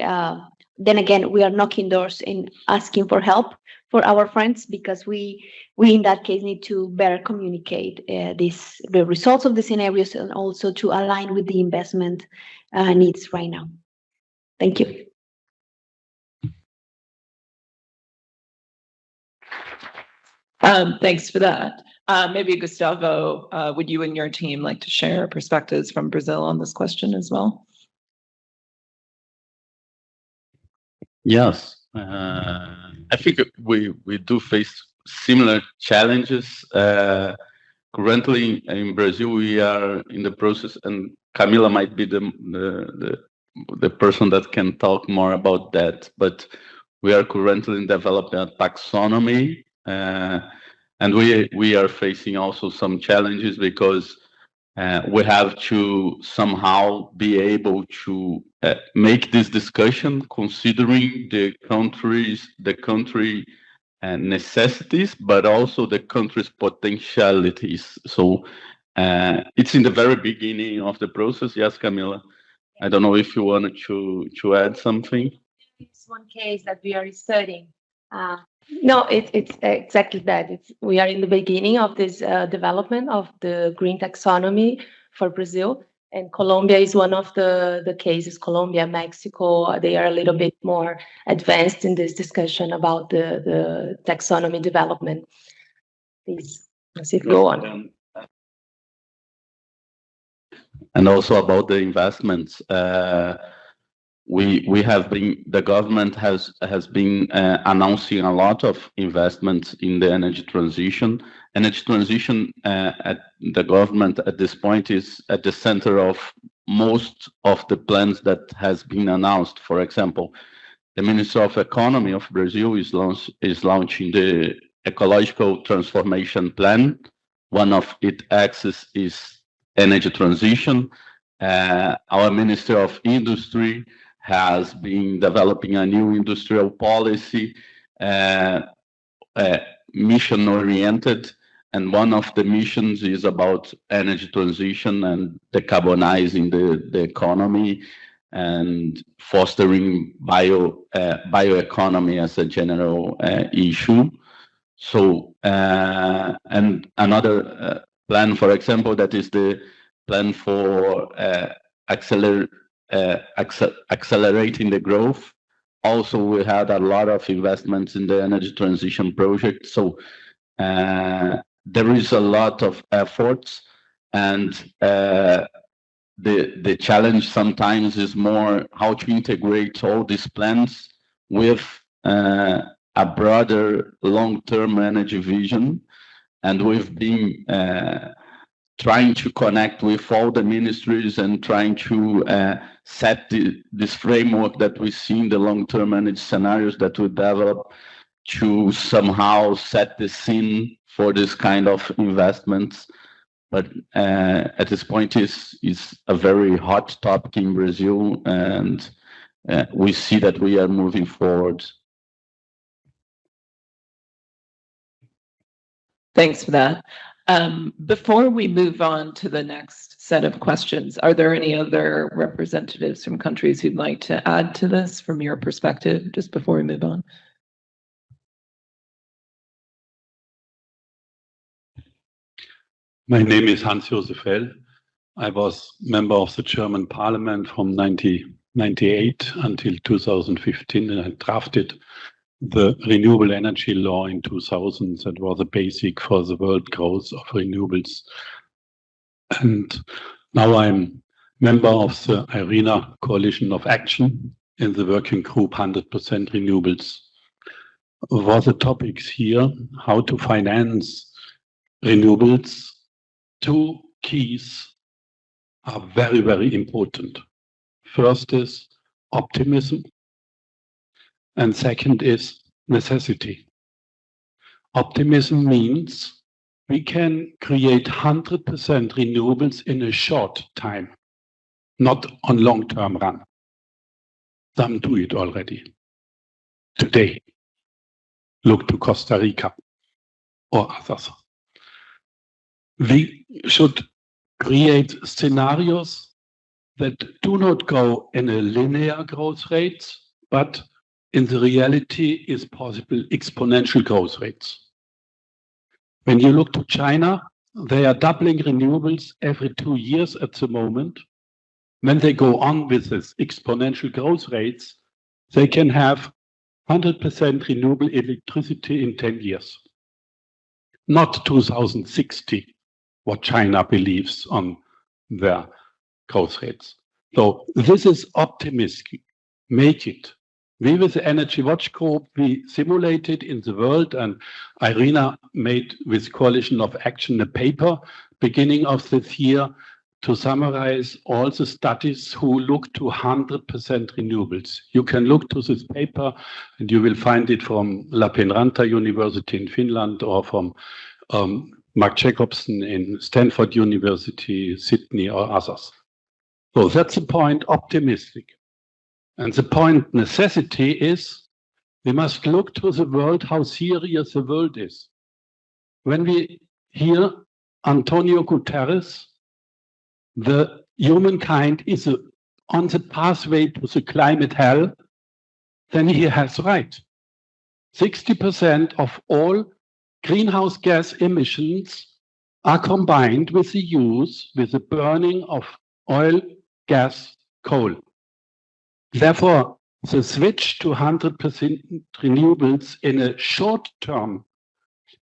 then again, we are knocking doors and asking for help for our friends, because we in that case need to better communicate the results of the scenarios, and also to align with the investment needs right now. Thank you. Thanks for that. Maybe Gustavo, would you and your team like to share perspectives from Brazil on this question as well? Yes, I think we do face similar challenges. Currently in Brazil, we are in the process, and Camila might be the person that can talk more about that. But we are currently developing a taxonomy, and we are facing also some challenges because we have to somehow be able to make this discussion considering the country necessities, but also the country's potentialities. So it's in the very beginning of the process. Yes, Camila. I don't know if you wanted to add something. It's one case that we are studying. No, it's exactly that. We are in the beginning of this development of the green taxonomy for Brazil, and Colombia is one of the cases. Colombia, Mexico, they are a little bit more advanced in this discussion about the taxonomy development. Please, let's see if go on. And also about the investments. The government has been announcing a lot of investments in the energy transition. Energy transition at the government at this point is at the center of most of the plans that has been announced. For example, the Ministry of Economy of Brazil is launching the Ecological Transformation Plan. One of its axes is energy transition. Our Ministry of Industry has been developing a new industrial policy, mission-oriented, and one of the missions is about energy transition and decarbonizing the economy and fostering bioeconomy as a general issue. So, and another plan, for example, that is the plan for accelerating the growth. Also, we had a lot of investments in the energy transition project. So there is a lot of efforts, and the challenge sometimes is more how to integrate all these plans with a broader long-term energy vision. And we've been trying to connect with all the ministries and trying to set this framework that we see in the long-term energy scenarios that we develop to somehow set the scene for this kind of investments. But at this point, is a very hot topic in Brazil, and we see that we are moving forward. Thanks for that. Before we move on to the next set of questions, are there any other representatives from countries who'd like to add to this from your perspective, just before we move on? My name is Hans-Josef Hell. I was member of the German Parliament from 1998 until 2015, and I drafted the renewable energy law in 2000 that was a basic for the world growth of renewables. And now I'm member of the IRENA Coalition of Action in the working group 100% Renewables. What the topics here, how to finance renewables, two keys are very, very important. First is optimism, and second is necessity. Optimism means we can create 100% renewables in a short time, not on long-term run. Some do it already today. Look to Costa Rica or others. We should create scenarios that do not go in a linear growth rate, but in the reality is possible exponential growth rates. When you look to China, they are doubling renewables every 2 years at the moment. When they go on with this exponential growth rates, they can have 100% renewable electricity in 10 years. not 2060, what China believes on their growth rates. So this is optimistic. Make it. We with the Energy Watch Group, we simulated in the world, and Irina made with Coalition of Action a paper beginning of this year to summarize all the studies who look to 100% renewables. You can look to this paper and you will find it from Lappeenranta University in Finland or from Mark Jacobson in Stanford University, Sydney, or others. So that's the point, optimistic. And the point, necessity, is we must look to the world, how serious the world is. When we hear Antonio Guterres, the humankind is on the pathway to the climate hell, then he has right. 60% of all greenhouse gas emissions are combined with the use, with the burning of oil, gas, coal. Therefore, the switch to 100% renewables in a short term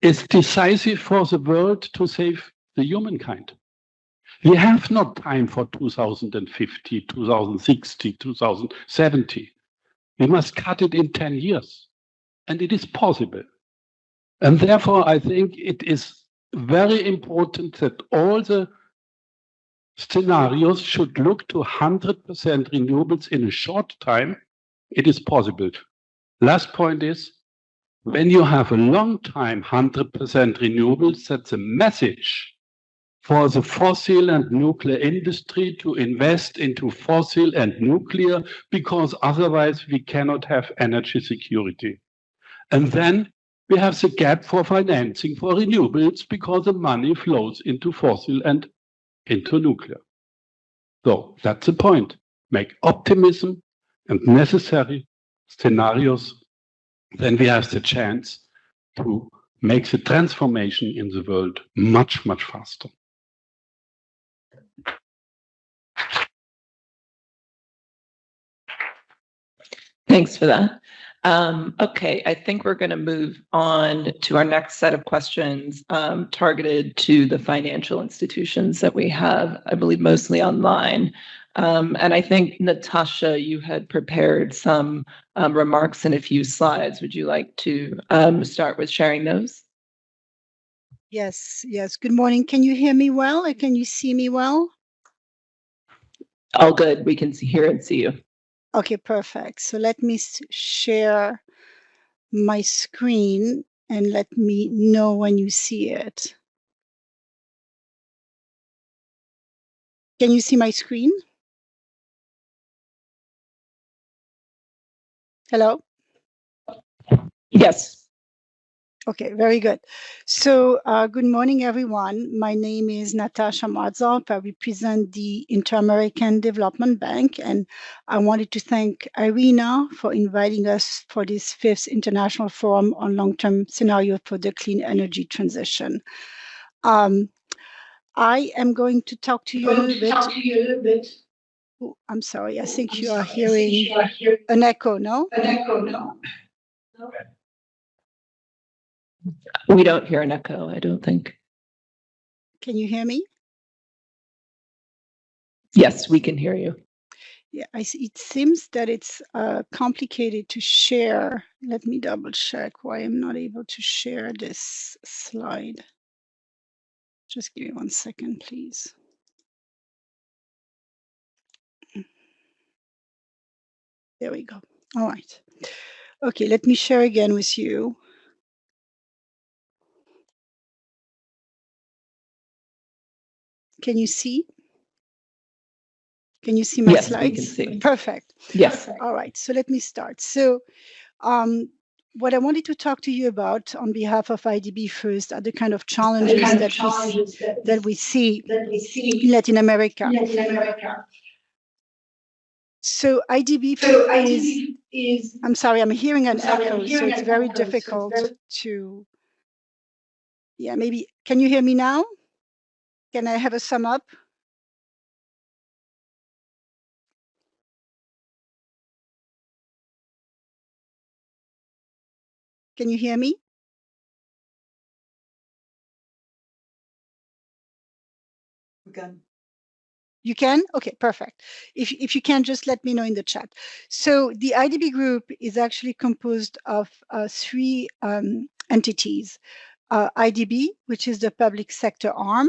is decisive for the world to save the humankind. We have not time for 2050, 2060, 2070. We must cut it in 10 years. And it is possible. And therefore, I think it is very important that all the scenarios should look to 100% renewables in a short time. It is possible. Last point is, when you have a long time 100% renewables, that's a message for the fossil and nuclear industry to invest into fossil and nuclear, because otherwise we cannot have energy security. And then we have the gap for financing for renewables because the money flows into fossil and into nuclear. So that's the point. Make optimism and necessary scenarios, then we have the chance to make the transformation in the world much, much faster. Thanks for that. Okay, I think we're going to move on to our next set of questions targeted to the financial institutions that we have, I believe, mostly online. And I think, Natasha, you had prepared some remarks and a few slides. Would you like to start with sharing those? Yes, yes. Good morning. Can you hear me well? Or can you see me well? All good. We can hear and see you. Okay, perfect. So let me share my screen and let me know when you see it. Can you see my screen? Hello? Yes. Okay, very good. So good morning, everyone. My name is Natasha Marzalp. I represent the Inter-American Development Bank, and I wanted to thank Irina for inviting us for this 5th International Forum on Long-Term Scenario for the Clean Energy Transition. I am going to talk to you a little bit. Oh, I'm sorry, I think you are hearing an echo, no? We don't hear an echo, I don't think. Can you hear me? Yes, we can hear you. Yeah, it seems that it's complicated to share. Let me double check why I'm not able to share this slide. Just give me 1 second, please. There we go. All right. Okay, let me share again with you. Can you see? Can you see my slides? Yes, we can see. Perfect. Yes. All right, so let me start. So what I wanted to talk to you about on behalf of IDB first are the kind of challenges that we see in Latin America. So IDB is, I'm sorry, I'm hearing an echo, so it's very difficult to, yeah, maybe, can you hear me now? Can I have a sum up? Can you hear me? Wolfgang? You can? Okay, perfect. If you can, just let me know in the chat. So the IDB group is actually composed of three entities. IDB, which is the public sector arm,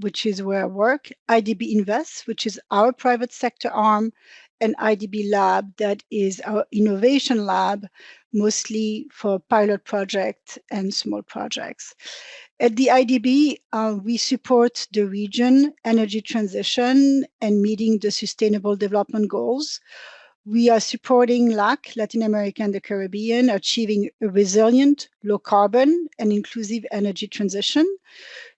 which is where I work, IDB Invest, which is our private sector arm, and IDB Lab, that is our innovation lab, mostly for pilot projects and small projects. At the IDB, we support the region, energy transition, and meeting the Sustainable Development Goals. We are supporting LAC, Latin America and the Caribbean, achieving a resilient, low carbon, and inclusive energy transition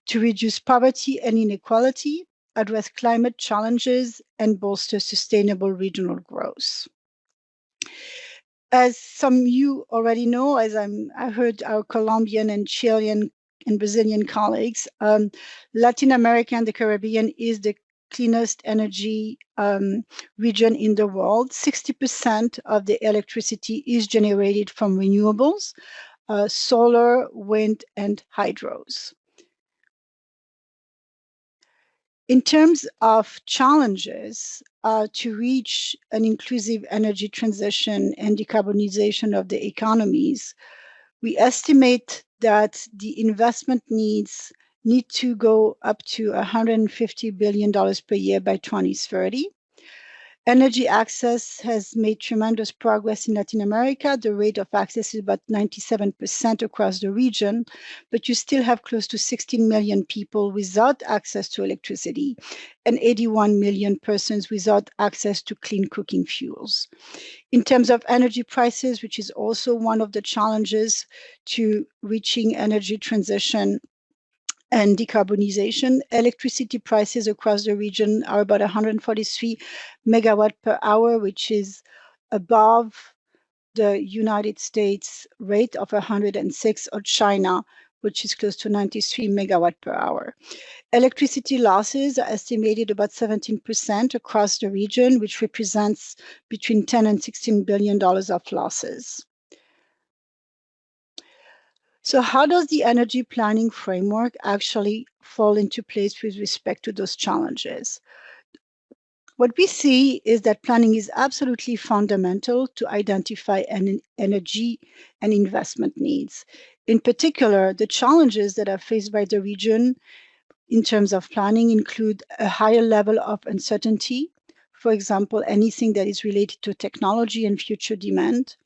to reduce poverty and inequality, address climate challenges, and bolster sustainable regional growth. As some of you already know, as I heard our Colombian and Chilean and Brazilian colleagues, Latin America and the Caribbean is the cleanest energy region in the world. 60% of the electricity is generated from renewables, solar, wind, and hydros. In terms of challenges to reach an inclusive energy transition and decarbonization of the economies, we estimate that the investment needs need to go up to $150 billion per year by 2030. Energy access has made tremendous progress in Latin America. The rate of access is about 97% across the region, but you still have close to 16 million people without access to electricity and 81 million persons without access to clean cooking fuels. In terms of energy prices, which is also one of the challenges to reaching energy transition and decarbonization, electricity prices across the region are about 143 megawatt per hour, which is above the United States rate of 106, or China, which is close to 93 megawatt per hour. Electricity losses are estimated about 17% across the region, which represents between $10 and $16 billion of losses. So how does the energy planning framework actually fall into place with respect to those challenges? What we see is that planning is absolutely fundamental to identify energy and investment needs. In particular, the challenges that are faced by the region in terms of planning include a higher level of uncertainty, for example, anything that is related to technology and future demand,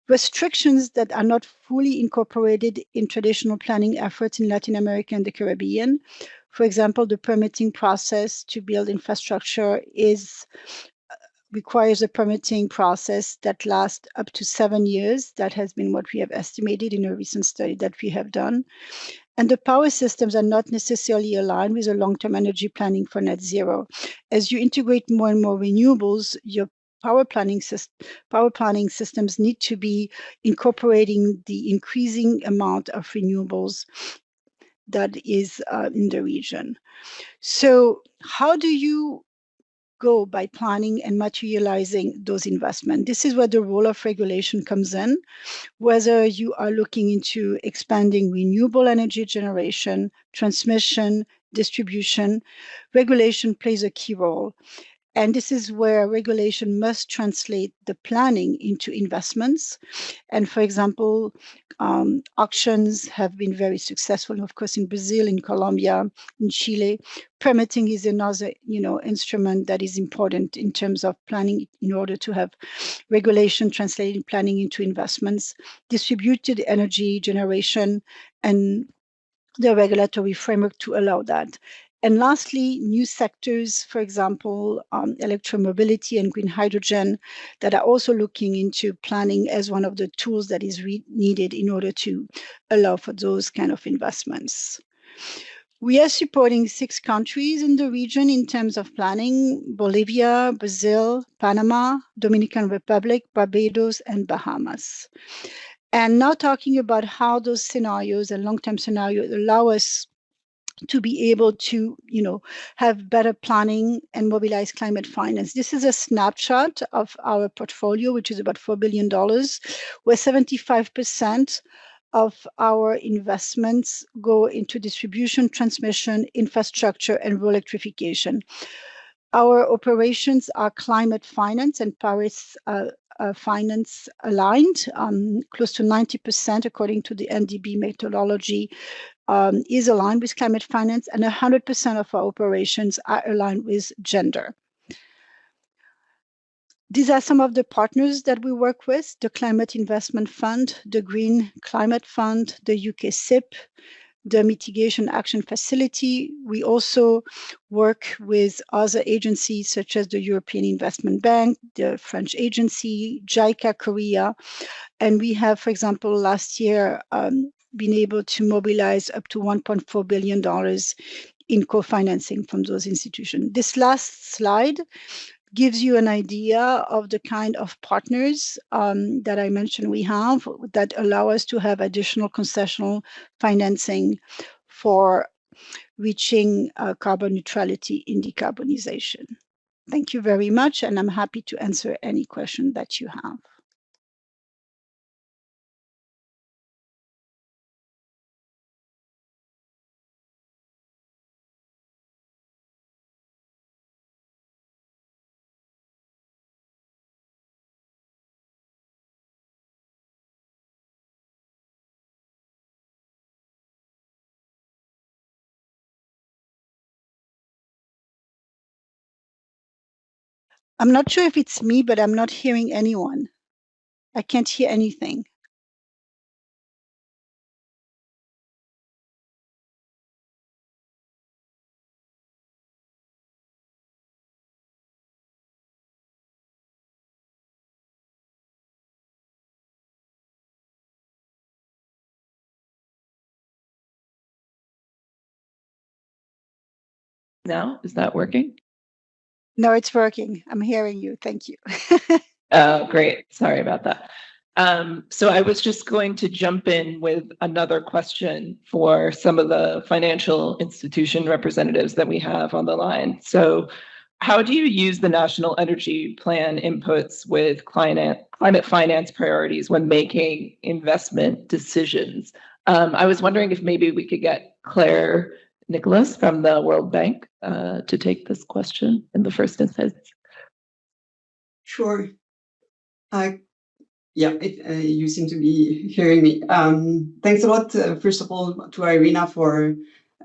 restrictions that are not fully incorporated in traditional planning efforts in Latin America and the Caribbean. For example, the permitting process to build infrastructure requires a permitting process that lasts up to 7 years. That has been what we have estimated in a recent study that we have done. And the power systems are not necessarily aligned with a long-term energy planning for net zero. As you integrate more and more renewables, your power planning systems need to be incorporating the increasing amount of renewables that is in the region. So how do you go by planning and materializing those investments? This is where the role of regulation comes in. Whether you are looking into expanding renewable energy generation, transmission, distribution, regulation plays a key role. And this is where regulation must translate the planning into investments. And for example, auctions have been very successful, of course, in Brazil, in Colombia, in Chile. Permitting is another, instrument that is important in terms of planning in order to have regulation translating planning into investments, distributed energy generation, and the regulatory framework to allow that. And lastly, new sectors, for example, electromobility and green hydrogen, that are also looking into planning as one of the tools that is needed in order to allow for those kind of investments. We are supporting 6 countries in the region in terms of planning: Bolivia, Brazil, Panama, Dominican Republic, Barbados, and Bahamas. And now talking about how those scenarios and long-term scenarios allow us to be able to, have better planning and mobilize climate finance. This is a snapshot of our portfolio, which is about $4 billion, where 75% of our investments go into distribution, transmission, infrastructure, and rural electrification. Our operations are climate finance and Paris finance aligned. Close to 90%, according to the NDB methodology, is aligned with climate finance, and 100% of our operations are aligned with gender. These are some of the partners that we work with: the Climate Investment Fund, the Green Climate Fund, the UK SIP, the Mitigation Action Facility. We also work with other agencies such as the European Investment Bank, the French agency, JICA Korea. And we have, for example, last year been able to mobilize up to $1.4 billion in co-financing from those institutions. This last slide gives you an idea of the kind of partners that I mentioned we have that allow us to have additional concessional financing for reaching carbon neutrality in decarbonization. Thank you very much, and I'm happy to answer any question that you have. I'm not sure if it's me, but I'm not hearing anyone. I can't hear anything. Now, is that working? No, it's working. I'm hearing you. Thank you. Great. Sorry about that. So I was just going to jump in with another question for some of the financial institution representatives that we have on the line. So how do you use the National Energy Plan inputs with climate finance priorities when making investment decisions? I was wondering if maybe we could get Claire Nicholas from the World Bank to take this question in the first instance. Sure. Yeah, you seem to be hearing me. Thanks a lot, first of all, to Irina for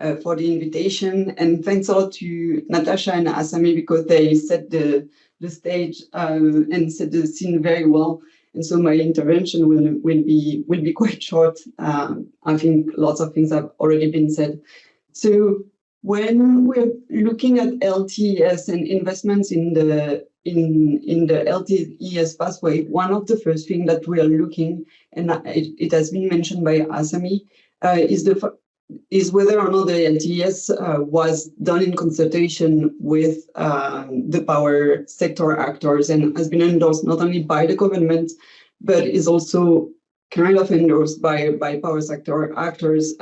the invitation, and thanks a lot to Natasha and Asami because they set the stage and set the scene very well. And so my intervention will be quite short. I think lots of things have already been said. So when we're looking at LTES and investments in the LTES pathway, one of the first things that we are looking, and it has been mentioned by Asami, is whether or not the LTES was done in consultation with the power sector actors and has been endorsed not only by the government, but is also kind of endorsed by power sector actors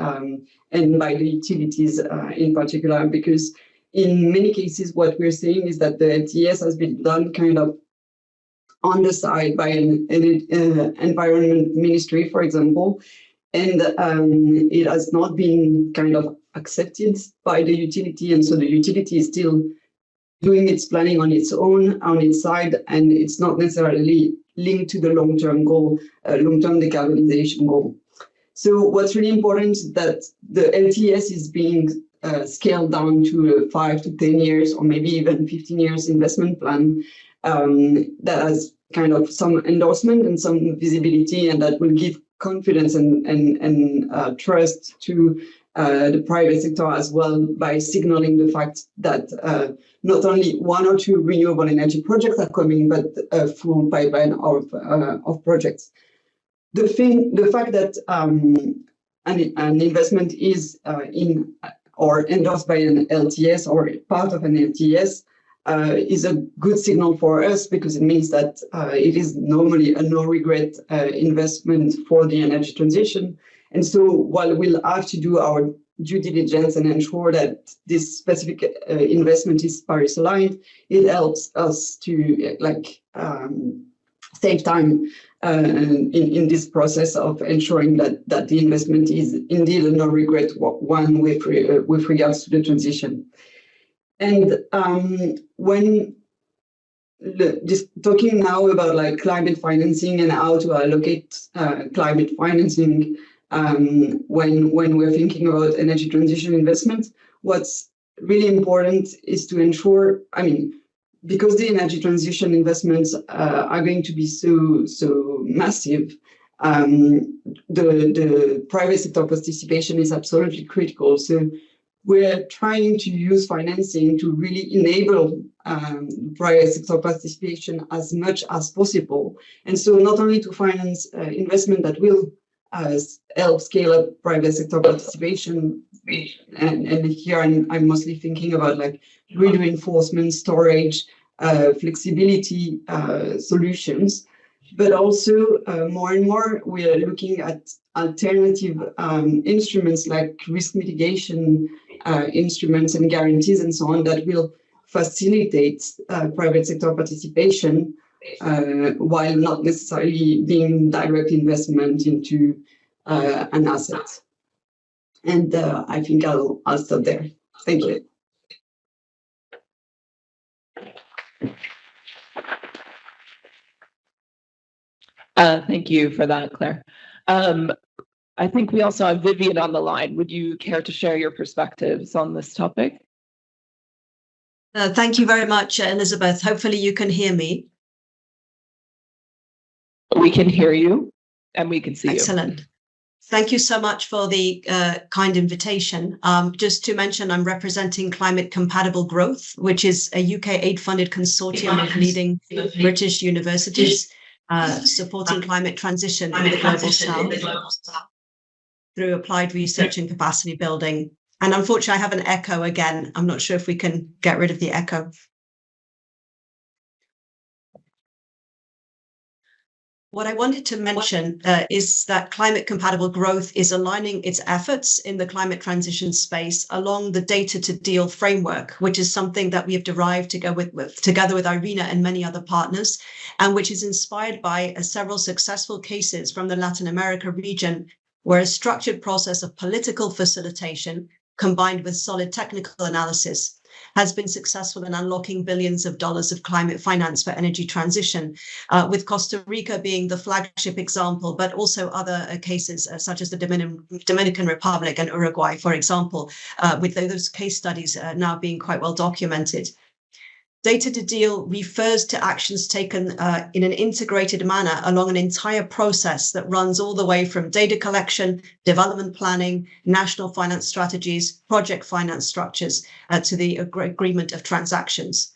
and by the utilities in particular, because in many cases, what we're seeing is that the LTES has been done kind of on the side by an environment ministry, for example, and it has not been kind of accepted by the utility, and so the utility is still doing its planning on its own, on its side, and it's not necessarily linked to the long-term goal, long-term decarbonization goal. So what's really important is that the LTES is being scaled down to a 5 to 10 years or maybe even 15 years investment plan that has kind of some endorsement and some visibility, and that will give confidence and trust to the private sector as well, by signaling the fact that not only 1 or 2 renewable energy projects are coming, but a full pipeline of projects. The fact that an investment is in or endorsed by an LTES or part of an LTES is a good signal for us, because it means that it is normally a no-regret investment for the energy transition. And so while we'll have to do our due diligence and ensure that this specific investment is Paris aligned, it helps us to save time in this process of ensuring that the investment is indeed a no regret one with regards to the transition. And when just talking now about like climate financing and how to allocate climate financing when we're thinking about energy transition investments, what's really important is to ensure, I mean, because the energy transition investments are going to be so massive, the private sector participation is absolutely critical. So we're trying to use financing to really enable private sector participation as much as possible. And so not only to finance investment that will help scale up private sector participation, and here I'm mostly thinking about like grid reinforcement, storage, flexibility solutions, but also more and more we are looking at alternative instruments like risk mitigation instruments and guarantees and so on that will facilitate private sector participation while not necessarily being direct investment into an asset. And I think I'll stop there. Thank you. Thank you for that, Claire. I think we also have Vivian on the line. Would you care to share your perspectives on this topic? Thank you very much, Elizabeth. Hopefully you can hear me. We can hear you and we can see you. Excellent. Thank you so much for the kind invitation. Just to mention, I'm representing Climate Compatible Growth, which is a UK aid-funded consortium of leading British universities supporting climate transition in the Global South through applied research and capacity building. And unfortunately, I have an echo again. I'm not sure if we can get rid of the echo. What I wanted to mention is that Climate Compatible Growth is aligning its efforts in the climate transition space along the Data to Deal framework, which is something that we have derived together with IRENA and many other partners, and which is inspired by several successful cases from the Latin America region, where a structured process of political facilitation combined with solid technical analysis has been successful in unlocking billions of dollars of climate finance for energy transition, with Costa Rica being the flagship example, but also other cases such as the Dominican Republic and Uruguay, for example, with those case studies now being quite well documented. Data to Deal refers to actions taken in an integrated manner along an entire process that runs all the way from data collection, development planning, national finance strategies, project finance structures, to the agreement of transactions.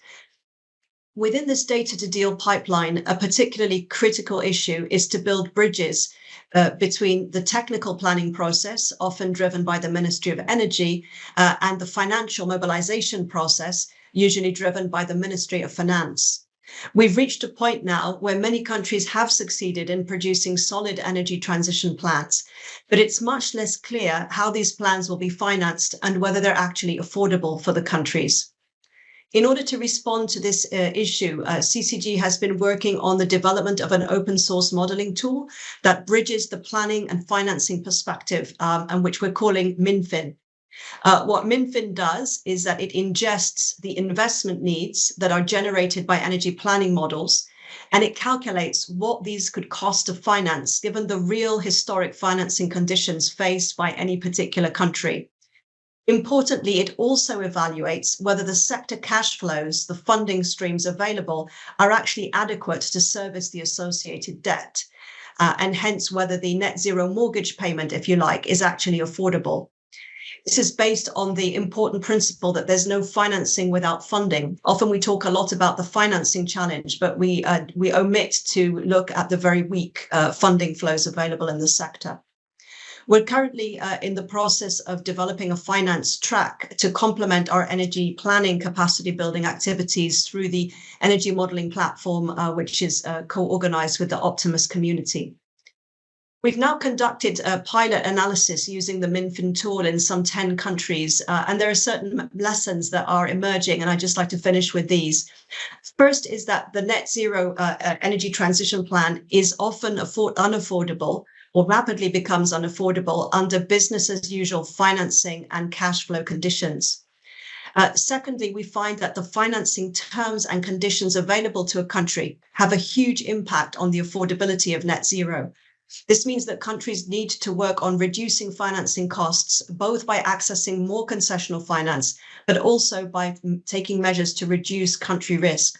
Within this Data to Deal pipeline, a particularly critical issue is to build bridges between the technical planning process, often driven by the Ministry of Energy, and the financial mobilization process, usually driven by the Ministry of Finance. We've reached a point now where many countries have succeeded in producing solid energy transition plans, but it's much less clear how these plans will be financed and whether they're actually affordable for the countries. In order to respond to this issue, CCG has been working on the development of an open source modeling tool that bridges the planning and financing perspective, and which we're calling MinFin. What MinFin does is that it ingests the investment needs that are generated by energy planning models, and it calculates what these could cost to finance given the real historic financing conditions faced by any particular country. Importantly, it also evaluates whether the sector cash flows, the funding streams available, are actually adequate to service the associated debt, and hence whether the net zero mortgage payment, if you like, is actually affordable. This is based on the important principle that there's no financing without funding. Often we talk a lot about the financing challenge, but we omit to look at the very weak funding flows available in the sector. We're currently in the process of developing a finance track to complement our energy planning capacity building activities through the energy modeling platform, which is co-organized with the Optimus community. We've now conducted a pilot analysis using the MinFin tool in some 10 countries, and there are certain lessons that are emerging, and I'd just like to finish with these. First is that the net zero energy transition plan is often unaffordable or rapidly becomes unaffordable under business as usual financing and cash flow conditions. Secondly, we find that the financing terms and conditions available to a country have a huge impact on the affordability of net zero. This means that countries need to work on reducing financing costs, both by accessing more concessional finance, but also by taking measures to reduce country risk.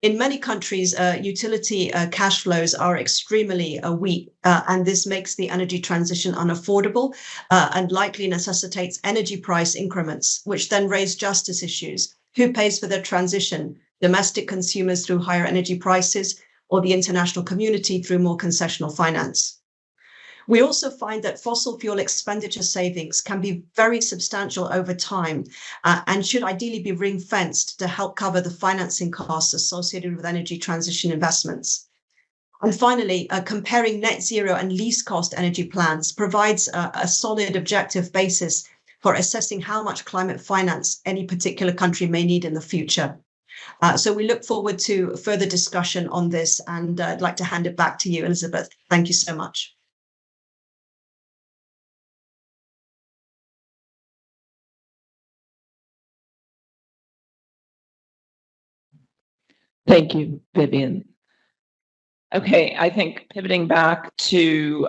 In many countries, utility cash flows are extremely weak, and this makes the energy transition unaffordable and likely necessitates energy price increments, which then raise justice issues. Who pays for the transition? Domestic consumers through higher energy prices, or the international community through more concessional finance. We also find that fossil fuel expenditure savings can be very substantial over time and should ideally be ring-fenced to help cover the financing costs associated with energy transition investments. And finally, comparing net zero and least cost energy plans provides a solid objective basis for assessing how much climate finance any particular country may need in the future. So we look forward to further discussion on this, and I'd like to hand it back to you, Elizabeth. Thank you so much. Thank you, Vivian. Okay, I think pivoting back to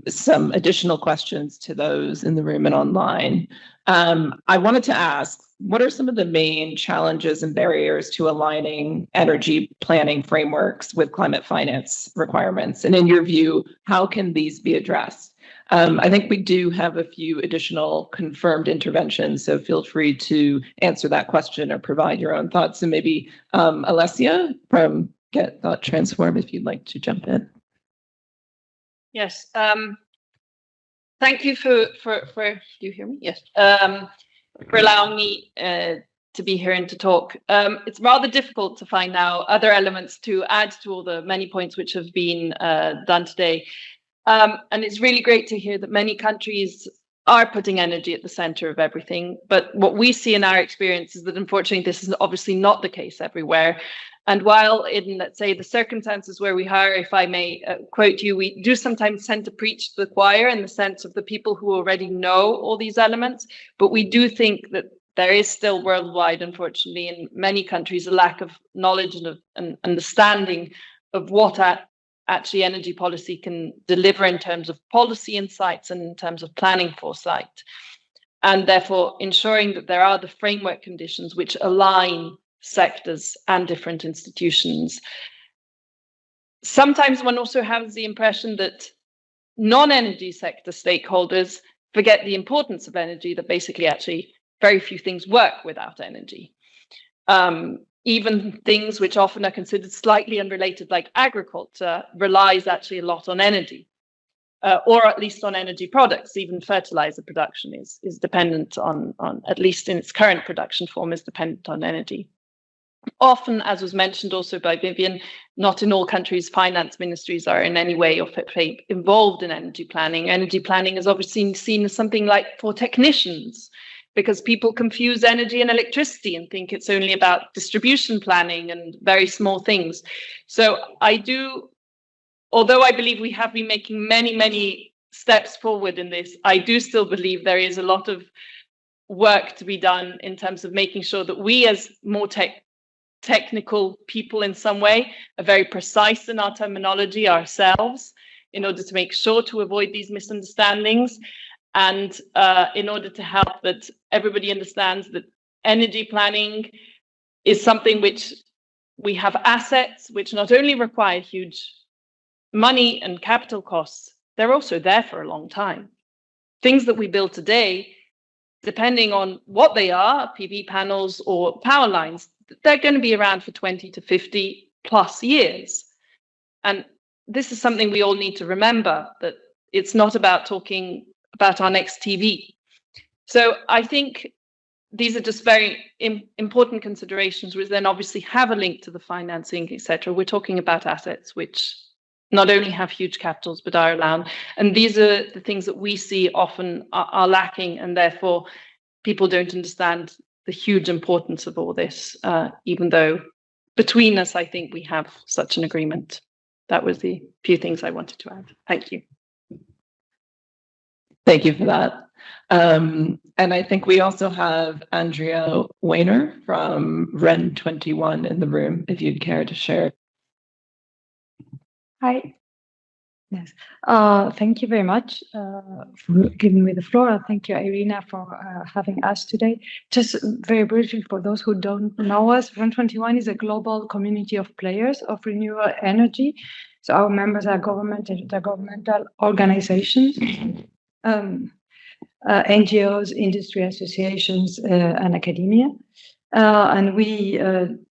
some additional questions to those in the room and online. I wanted to ask, what are some of the main challenges and barriers to aligning energy planning frameworks with climate finance requirements? And in your view, how can these be addressed? I think we do have a few additional confirmed interventions, so feel free to answer that question or provide your own thoughts. And maybe Alessia from Get Thought Transform, if you'd like to jump in. Yes. Thank you for do you hear me? Yes. For allowing me to be here and to talk. It's rather difficult to find now other elements to add to all the many points which have been done today. And it's really great to hear that many countries are putting energy at the center of everything. But what we see in our experience is that unfortunately, this is obviously not the case everywhere. And while in, let's say, the circumstances where we hire, if I may quote you, we do sometimes tend to preach to the choir in the sense of the people who already know all these elements. But we do think that there is still worldwide, unfortunately, in many countries, a lack of knowledge and of understanding of what actually energy policy can deliver in terms of policy insights and in terms of planning foresight. And therefore, ensuring that there are the framework conditions which align sectors and different institutions. Sometimes one also has the impression that non-energy sector stakeholders forget the importance of energy, that basically actually very few things work without energy. Even things which often are considered slightly unrelated, like agriculture, relies actually a lot on energy, or at least on energy products. Even fertilizer production is dependent on, at least in its current production form, is dependent on energy. Often, as was mentioned also by Vivian, not in all countries finance ministries are in any way or involved in energy planning. Energy planning is obviously seen as something like for technicians, because people confuse energy and electricity and think it's only about distribution planning and very small things. So although I believe we have been making many, many steps forward in this, I do still believe there is a lot of work to be done in terms of making sure that we as more technical people in some way are very precise in our terminology ourselves in order to make sure to avoid these misunderstandings, and in order to help that everybody understands that energy planning is something which we have assets which not only require huge money and capital costs, they're also there for a long time. Things that we build today, depending on what they are, PV panels or power lines, they're going to be around for 20 to 50 plus years. And this is something we all need to remember, that it's not about talking about our next TV. So I think these are just very important considerations, which then obviously have a link to the financing, etc. We're talking about assets which not only have huge capitals, but are allowed. And these are the things that we see often are lacking, and therefore people don't understand the huge importance of all this, even though between us, I think we have such an agreement. That was the few things I wanted to add. Thank you. Thank you for that. And I think we also have Andrea Weiner from REN 21 in the room, if you'd care to share. Hi. Yes. Thank you very much for giving me the floor. Thank you, Irina, for having us today. Just very briefly, for those who don't know us, REN 21 is a global community of players of renewable energy. So our members are government and intergovernmental organizations, NGOs, industry associations, and academia. And we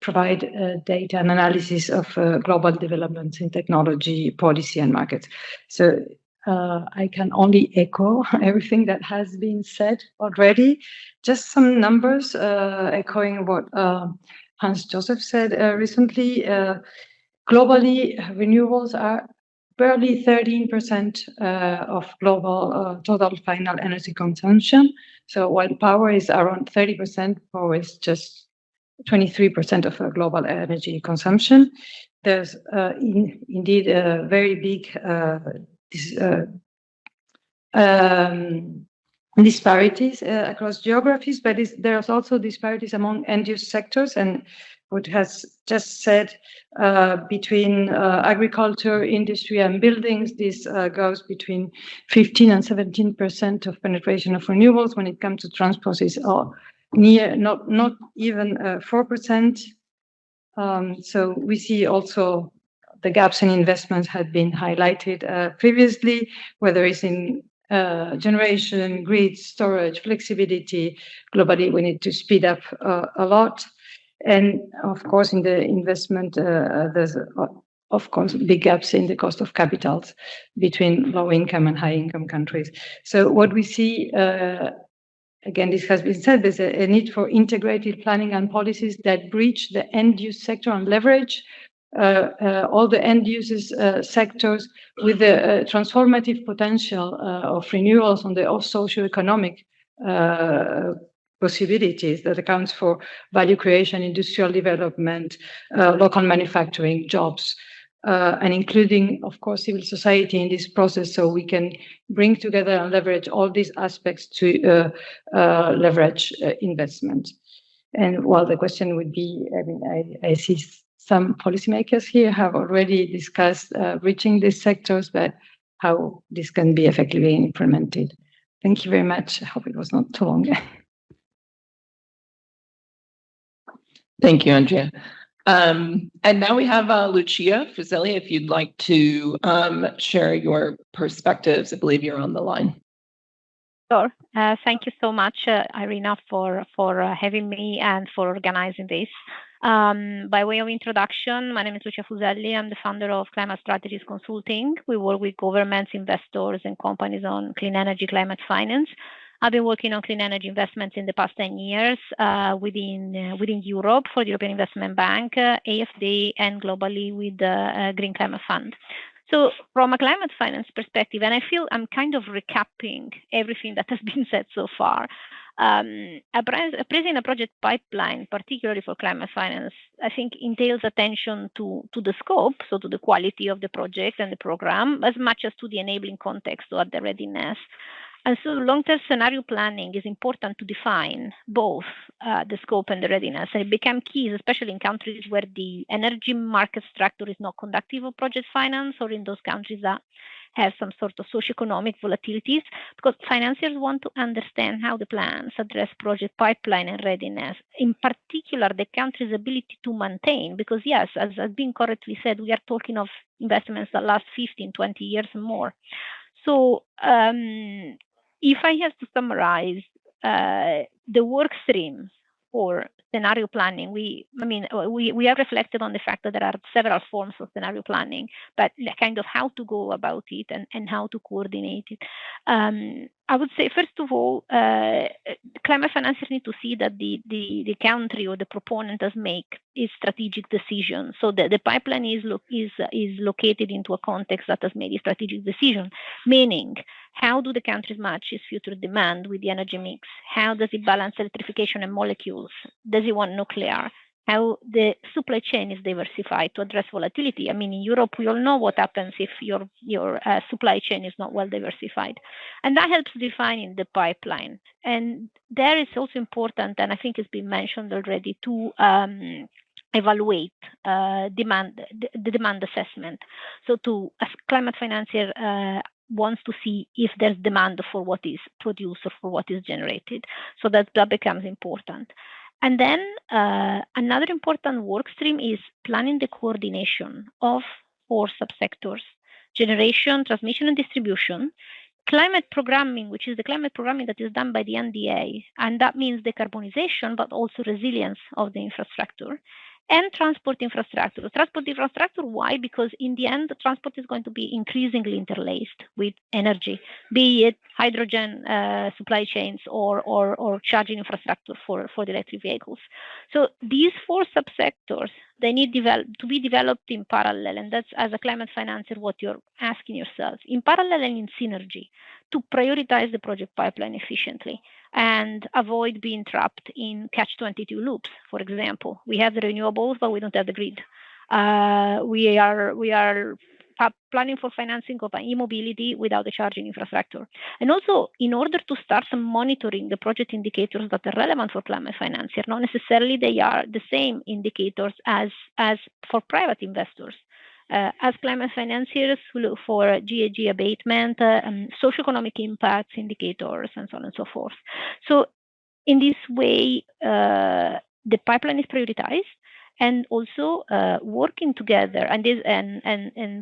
provide data and analysis of global developments in technology, policy, and markets. So I can only echo everything that has been said already. Just some numbers echoing what Hans Josef said recently. Globally, renewables are barely 13% of global total final energy consumption. So while power is around 30%, power is just 23% of global energy consumption. There's indeed a very big disparities across geographies, but there's also disparities among end-use sectors. And what has just said between agriculture, industry, and buildings, this goes between 15 and 17% of penetration of renewables. When it comes to transport, is near not even 4%. So we see also the gaps in investments had been highlighted previously, whether it's in generation, grid, storage, flexibility. Globally, we need to speed up a lot. And of course, in the investment, there's of course big gaps in the cost of capitals between low income and high income countries. So what we see, again, this has been said, there's a need for integrated planning and policies that bridge the end use sector and leverage all the end uses sectors with the transformative potential of renewals on the socioeconomic possibilities that accounts for value creation, industrial development, local manufacturing, jobs, and including, of course, civil society in this process, so we can bring together and leverage all these aspects to leverage investment. And while the question would be, I mean, I see some policymakers here have already discussed reaching these sectors, but how this can be effectively implemented. Thank you very much. I hope it was not too long. Thank you, Andrea. And now we have Lucia Frizzelli, if you'd like to share your perspectives. I believe you're on the line. Sure. Thank you so much, Irina, for having me and for organizing this. By way of introduction, my name is Lucia Fuzzelli. I'm the founder of Climate Strategies Consulting. We work with governments, investors, and companies on clean energy, climate finance. I've been working on clean energy investments in the past 10 years within Europe for the European Investment Bank, AFD, and globally with the Green Climate Fund. So from a climate finance perspective, and I feel I'm kind of recapping everything that has been said so far, appraising a project pipeline, particularly for climate finance, I think entails attention to the scope, so to the quality of the project and the program, as much as to the enabling context or the readiness. And so long-term scenario planning is important to define both the scope and the readiness. And it became key, especially in countries where the energy market structure is not conducive of project finance, or in those countries that have some sort of socioeconomic volatilities, because financiers want to understand how the plans address project pipeline and readiness, in particular the country's ability to maintain, because yes, as has been correctly said, we are talking of investments that last 15, 20 years and more. So if I have to summarize the work streams for scenario planning. We have reflected on the fact that there are several forms of scenario planning, but kind of how to go about it and how to coordinate it. I would say, first of all, climate financiers need to see that the country or the proponent does make is strategic decision. So the pipeline is located into a context that has made a strategic decision, meaning how do the countries match its future demand with the energy mix? How does it balance electrification and molecules? Does it want nuclear? How the supply chain is diversified to address volatility. I mean, in Europe, we all know what happens if your supply chain is not well diversified. And that helps defining the pipeline. And there is also important, and I think it's been mentioned already, to evaluate the demand assessment. So as climate financier wants to see if there's demand for what is produced or for what is generated. So that becomes important. And then another important work stream is planning the coordination of 4 subsectors: generation, transmission, and distribution, climate programming, which is the climate programming that is done by the NDA, and that means decarbonization, but also resilience of the infrastructure, and transport infrastructure. Transport infrastructure, why? Because in the end, the transport is going to be increasingly interlaced with energy, be it hydrogen supply chains or charging infrastructure for the electric vehicles. So these 4 subsectors, they need to be developed in parallel, and that's, as a climate financier, what you're asking yourself, in parallel and in synergy, to prioritize the project pipeline efficiently and avoid being trapped in catch-22 loops. For example, we have the renewables, but we don't have the grid. We are planning for financing of e-mobility without the charging infrastructure. And also, in order to start monitoring the project indicators that are relevant for climate financier, not necessarily they are the same indicators as for private investors. As climate financiers, we look for GHG abatement, socioeconomic impacts indicators, and so on and so forth. So in this way, the pipeline is prioritized, and also working together. And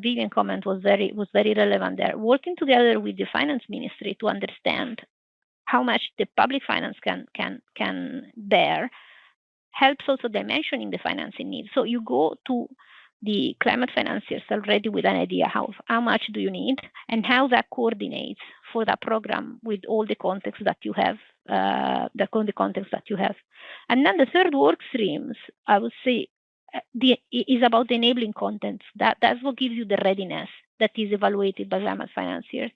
Vivian comment was very relevant there. Working together with the finance ministry to understand how much the public finance can bear helps also dimensioning the financing needs. So you go to the climate financiers already with an idea how much do you need and how that coordinates for that program with all the context that you have, And then the third work streams, I would say, is about the enabling content. That's what gives you the readiness that is evaluated by climate financiers.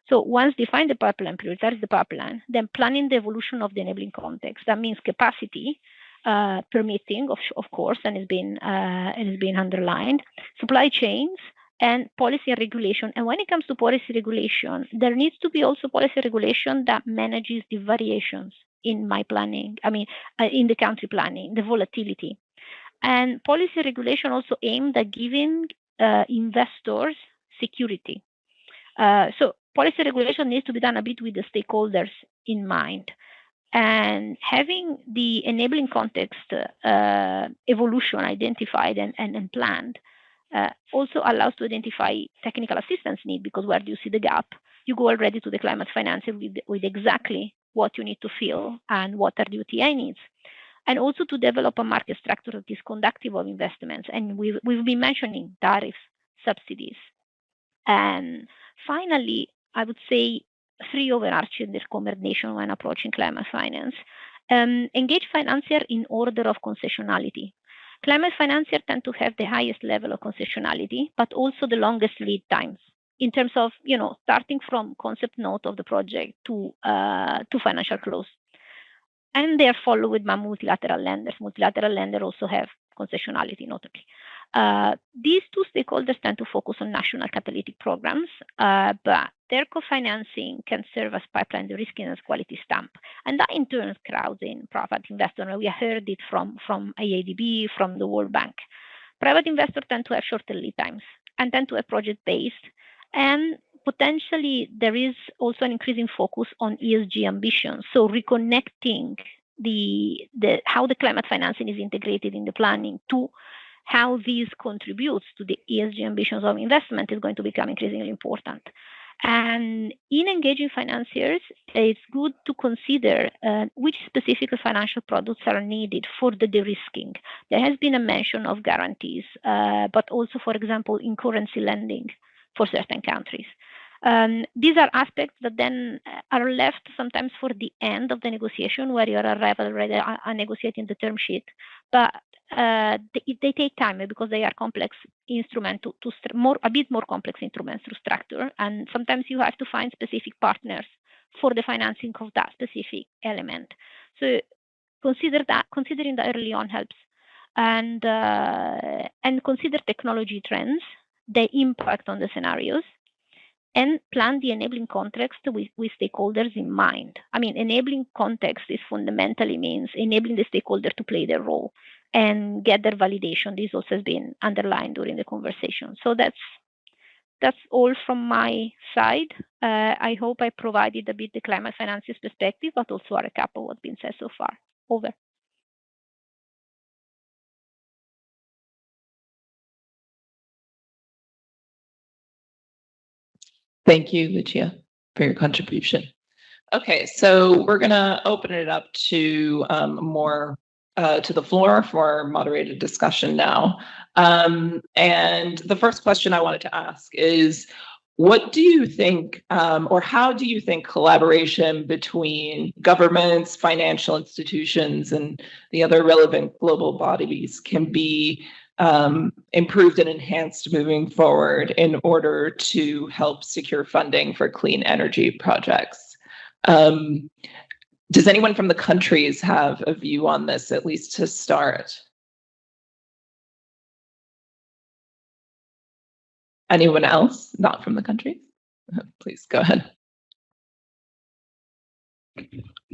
So once define the pipeline, prioritize the pipeline, then planning the evolution of the enabling context. That means capacity, permitting, of course, and it's been underlined, supply chains, and policy and regulation. And when it comes to policy regulation, there needs to be also policy regulation that manages the variations in my planning, in the country planning, the volatility. And policy regulation also aimed at giving investors security. So policy regulation needs to be done a bit with the stakeholders in mind. And having the enabling context evolution identified and planned also allows to identify technical assistance need, because where do you see the gap? You go already to the climate financier with exactly what you need to fill and what are the UTI needs. And also to develop a market structure that is conducive of investments. And we've been mentioning tariffs, subsidies. And finally, I would say 3 overarching recommendation when approaching climate finance. Engage financier in order of concessionality. Climate financiers tend to have the highest level of concessionality, but also the longest lead times in terms of, starting from concept note of the project to financial close. And they are followed by multilateral lenders. Multilateral lenders also have concessionality, notably. These 2 stakeholders tend to focus on national catalytic programs, but their co-financing can serve as pipeline de-risking and quality stamp. And that in turn crowds in private investors. We have heard it from IADB, from the World Bank. Private investors tend to have shorter lead times and tend to have project-based. And potentially there is also an increasing focus on ESG ambitions. So reconnecting how the climate financing is integrated in the planning to how these contributes to the ESG ambitions of investment is going to become increasingly important. And in engaging financiers, it's good to consider which specific financial products are needed for the de-risking. There has been a mention of guarantees, but also, for example, in currency lending for certain countries. These are aspects that then are left sometimes for the end of the negotiation, where you are already negotiating the term sheet. But they take time because they are complex instruments a bit more complex instruments to structure, and sometimes you have to find specific partners for the financing of that specific element. So considering that early on helps, and consider technology trends, the impact on the scenarios, and plan the enabling context with stakeholders in mind. I mean, enabling context is fundamentally means enabling the stakeholder to play their role and get their validation. This also has been underlined during the conversation. So that's all from my side. I hope I provided a bit the climate finances perspective, but also a recap of what's been said so far. Over. Thank you, Lucia, for your contribution. Okay, so we're going to open it up to more to the floor for moderated discussion now. And the first question I wanted to ask is, what do you think, or how do you think collaboration between governments, financial institutions, and the other relevant global bodies can be improved and enhanced moving forward in order to help secure funding for clean energy projects? Does anyone from the countries have a view on this, at least to start? Anyone else not from the country? Please go ahead.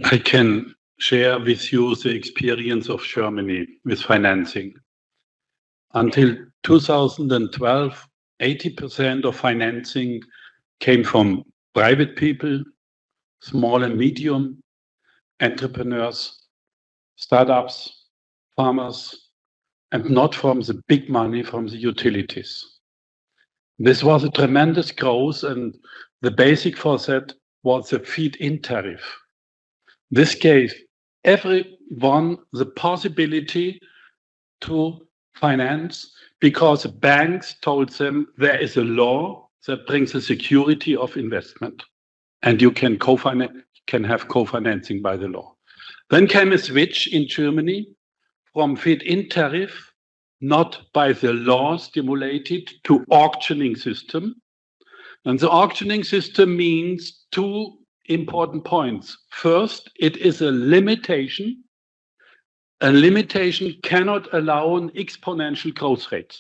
I can share with you the experience of Germany with financing. Until 2012, 80% of financing came from private people, small and medium entrepreneurs, startups, farmers, and not from the big money from the utilities. This was a tremendous growth, and the basic for that was the feed-in tariff. This gave everyone the possibility to finance because the banks told them there is a law that brings a security of investment, and you can have co-financing by the law. Then came a switch in Germany from feed-in tariff, not by the law stimulated, to auctioning system. And the auctioning system means two important points. First, it is a limitation. A limitation cannot allow an exponential growth rate,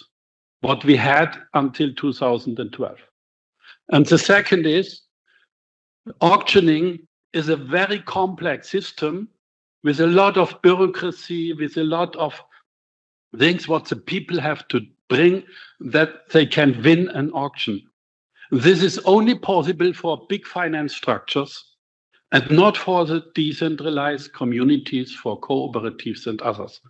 what we had until 2012. And the second is, auctioning is a very complex system with a lot of bureaucracy, with a lot of things what the people have to bring that they can win an auction. This is only possible for big finance structures and not for the decentralized communities, for cooperatives and others.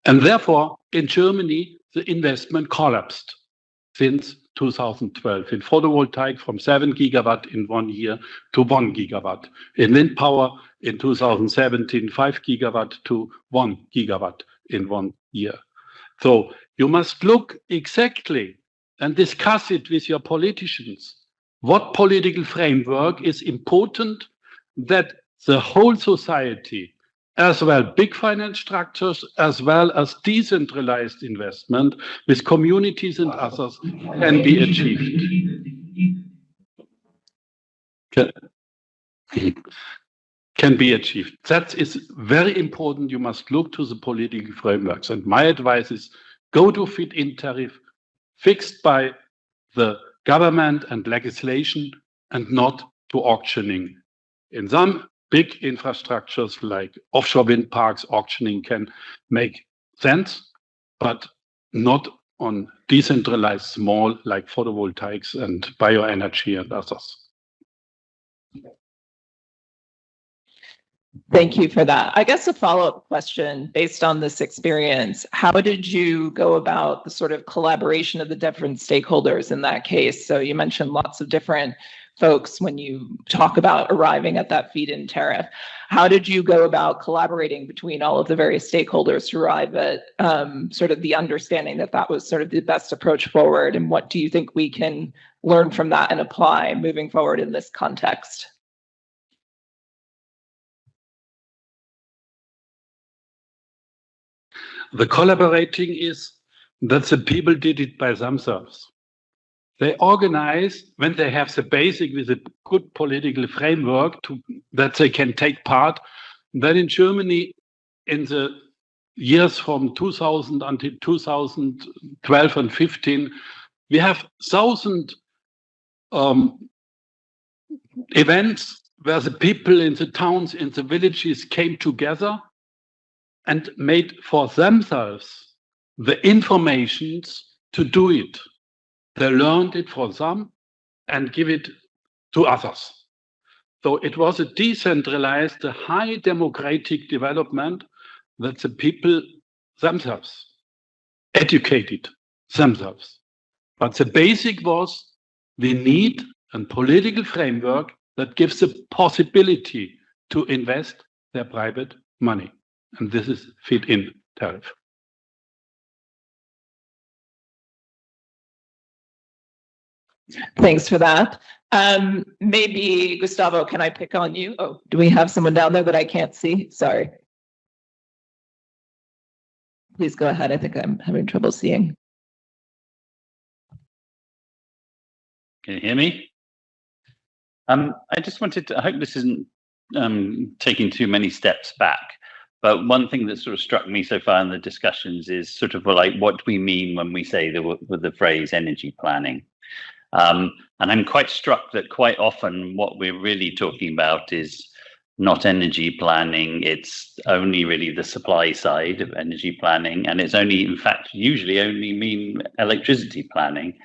And therefore, in Germany, the investment collapsed since 2012 in photovoltaic from 7 gigawatt in 1 year to 1 gigawatt. In wind power in 2017, 5 gigawatt to 1 gigawatt in 1 year. So you must look exactly and discuss it with your politicians. What political framework is important that the whole society, as well big finance structures, as well as decentralized investment with communities and others, can be achieved. Can be achieved. That is very important. You must look to the political frameworks. And my advice is go to feed-in tariff fixed by the government and legislation and not to auctioning. In some big infrastructures like offshore wind parks, auctioning can make sense, but not on decentralized small like photovoltaics and bioenergy and others. Thank you for that. I guess a follow-up question based on this experience, how did you go about the sort of collaboration of the different stakeholders in that case? So you mentioned lots of different folks when you talk about arriving at that feed-in tariff. How did you go about collaborating between all of the various stakeholders to arrive at sort of the understanding that that was sort of the best approach forward? And what do you think we can learn from that and apply moving forward in this context? The collaborating is that the people did it by themselves. They organize when they have the basic with a good political framework that they can take part. Then in Germany, in the years from 2000 until 2012 and 15, we have 1,000 events where the people in the towns, in the villages came together and made for themselves the informations to do it. They learned it for them and give it to others. So it was a decentralized, a high democratic development that the people themselves educated themselves. But the basic was we need a political framework that gives the possibility to invest their private money. And this is feed-in tariff. Thanks for that. Maybe, Gustavo, can I pick on you? Oh, do we have someone down there that I can't see? Sorry. Please go ahead. I think I'm having trouble seeing. Can you hear me? I just wanted to, I hope this isn't taking too many steps back, but one thing that sort of struck me so far in the discussions is sort of like what we mean when we say the phrase energy planning. And I'm quite struck that quite often what we're really talking about is not energy planning. It's only really the supply side of energy planning. And it's only, in fact, usually only mean electricity planning.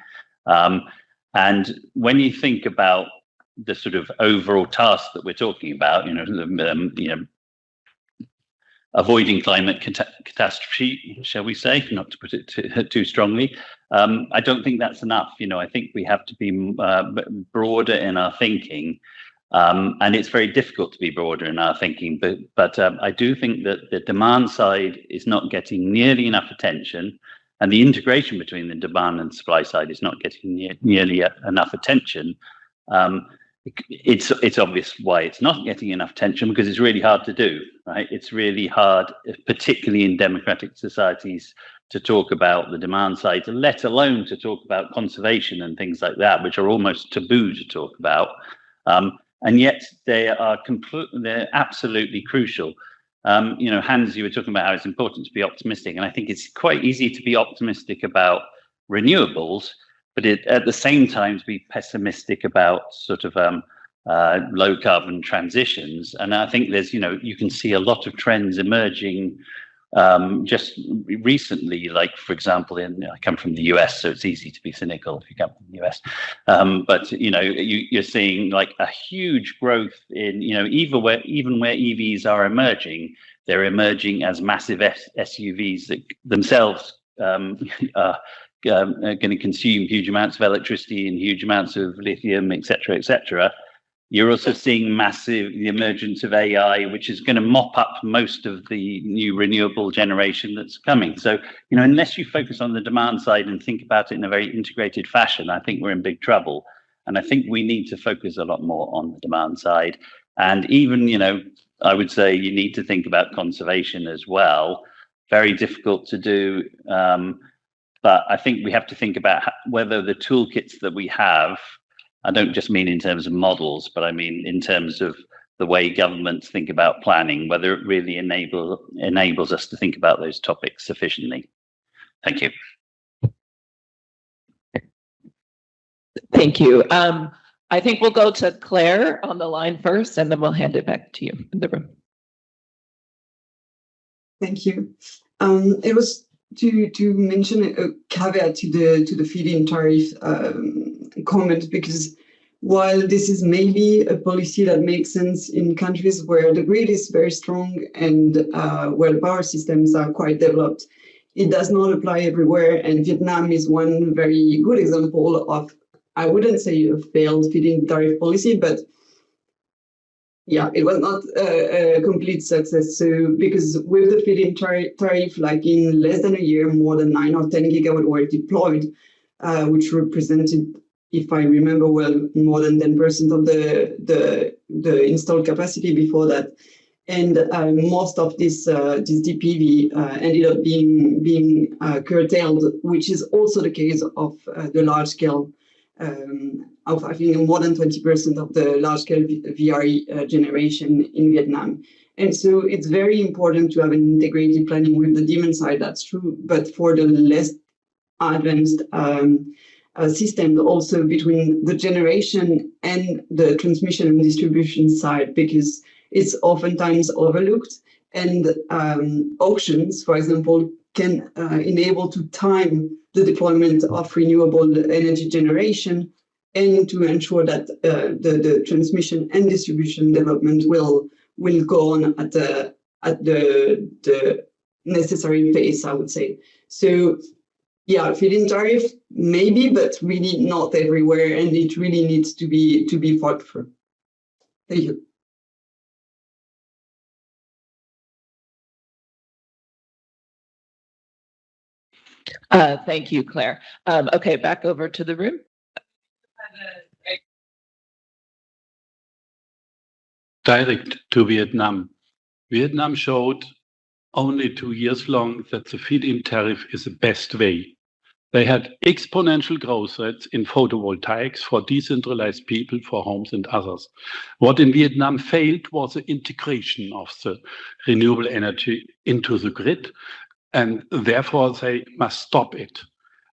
And when you think about the sort of overall task that we're talking about, avoiding climate catastrophe, shall we say, not to put it too strongly. I don't think that's enough. I think we have to be broader in our thinking. And it's very difficult to be broader in our thinking. But I do think that the demand side is not getting nearly enough attention. And the integration between the demand and supply side is not getting nearly enough attention. It's obvious why it's not getting enough attention, because it's really hard to do, right? It's really hard, particularly in democratic societies, to talk about the demand side, let alone to talk about conservation and things like that, which are almost taboo to talk about. And yet they're absolutely crucial. Hans, you were talking about how it's important to be optimistic, and I think it's quite easy to be optimistic about renewables, but at the same time to be pessimistic about sort of low carbon transitions. And I think there's, you can see a lot of trends emerging just recently, like, for example, I come from the US, so it's easy to be cynical if you come from the US. But, you're seeing like a huge growth in, even where EVs are emerging, they're emerging as massive SUVs that themselves are going to consume huge amounts of electricity and huge amounts of lithium, et cetera, et cetera. You're also seeing the emergence of AI, which is going to mop up most of the new renewable generation that's coming. So, unless you focus on the demand side and think about it in a very integrated fashion, I think we're in big trouble. And I think we need to focus a lot more on the demand side. And even, I would say you need to think about conservation as well. Very difficult to do. But I think we have to think about whether the toolkits that we have, I don't just mean in terms of models, but I mean in terms of the way governments think about planning, whether it really enables us to think about those topics sufficiently. Thank you. Thank you. I think we'll go to Claire on the line first, and then we'll hand it back to you in the room. Thank you. It was to mention a caveat to the feed-in tariff comment, because while this is maybe a policy that makes sense in countries where the grid is very strong and where the power systems are quite developed, it does not apply everywhere. And Vietnam is one very good example of I wouldn't say a failed feed-in tariff policy, but yeah, it was not a complete success. So because with the feed-in tariff, like in less than a year, more than 9 or 10 gigawatt were deployed, which represented, if I remember well, more than 10% of the installed capacity before that. And most of this DPV ended up being curtailed, which is also the case of the large scale. Of I think more than 20% of the large scale VRE generation in Vietnam. And so it's very important to have an integrated planning with the demand side, that's true. But for the less advanced systems, also between the generation and the transmission and distribution side, because it's oftentimes overlooked. And auctions, for example, can enable to time the deployment of renewable energy generation and to ensure that the transmission and distribution development will go on at the necessary pace, I would say. So yeah, feed-in tariff maybe, but really not everywhere, and it really needs to be fought for. Thank you. Thank you, Claire. Okay, back over to the room. Direct to Vietnam. Vietnam showed only 2 years long that the feed-in tariff is the best way. They had exponential growth rates in photovoltaics for decentralized people, for homes and others. What in Vietnam failed was the integration of the renewable energy into the grid, and therefore they must stop it.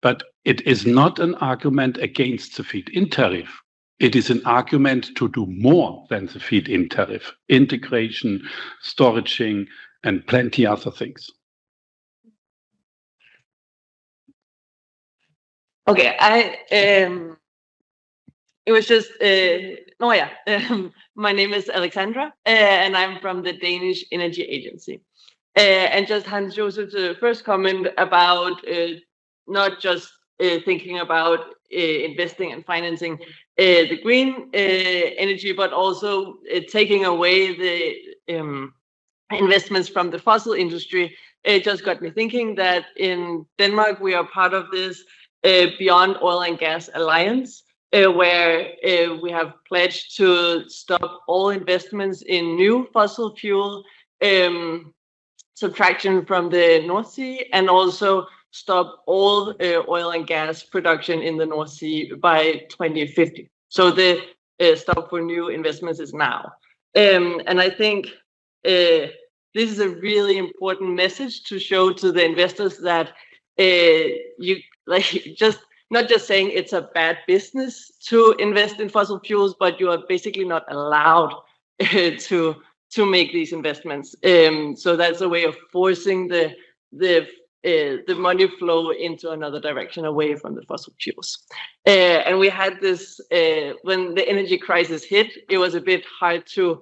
But it is not an argument against the feed-in tariff. It is an argument to do more than the feed-in tariff, integration, storaging, and plenty other things. Okay, it was just, my name is Alexandra, and I'm from the Danish Energy Agency. And just Hans Joseph's first comment about not just thinking about investing and financing the green energy, but also taking away the investments from the fossil industry. It just got me thinking that in Denmark, we are part of this Beyond Oil and Gas Alliance, where we have pledged to stop all investments in new fossil fuel subtraction from the North Sea, and also stop all oil and gas production in the North Sea by 2050. So the stop for new investments is now. And I think this is a really important message to show to the investors that you just not just saying it's a bad business to invest in fossil fuels, but you are basically not allowed to make these investments. So that's a way of forcing the money flow into another direction, away from the fossil fuels. And we had this when the energy crisis hit. It was a bit hard to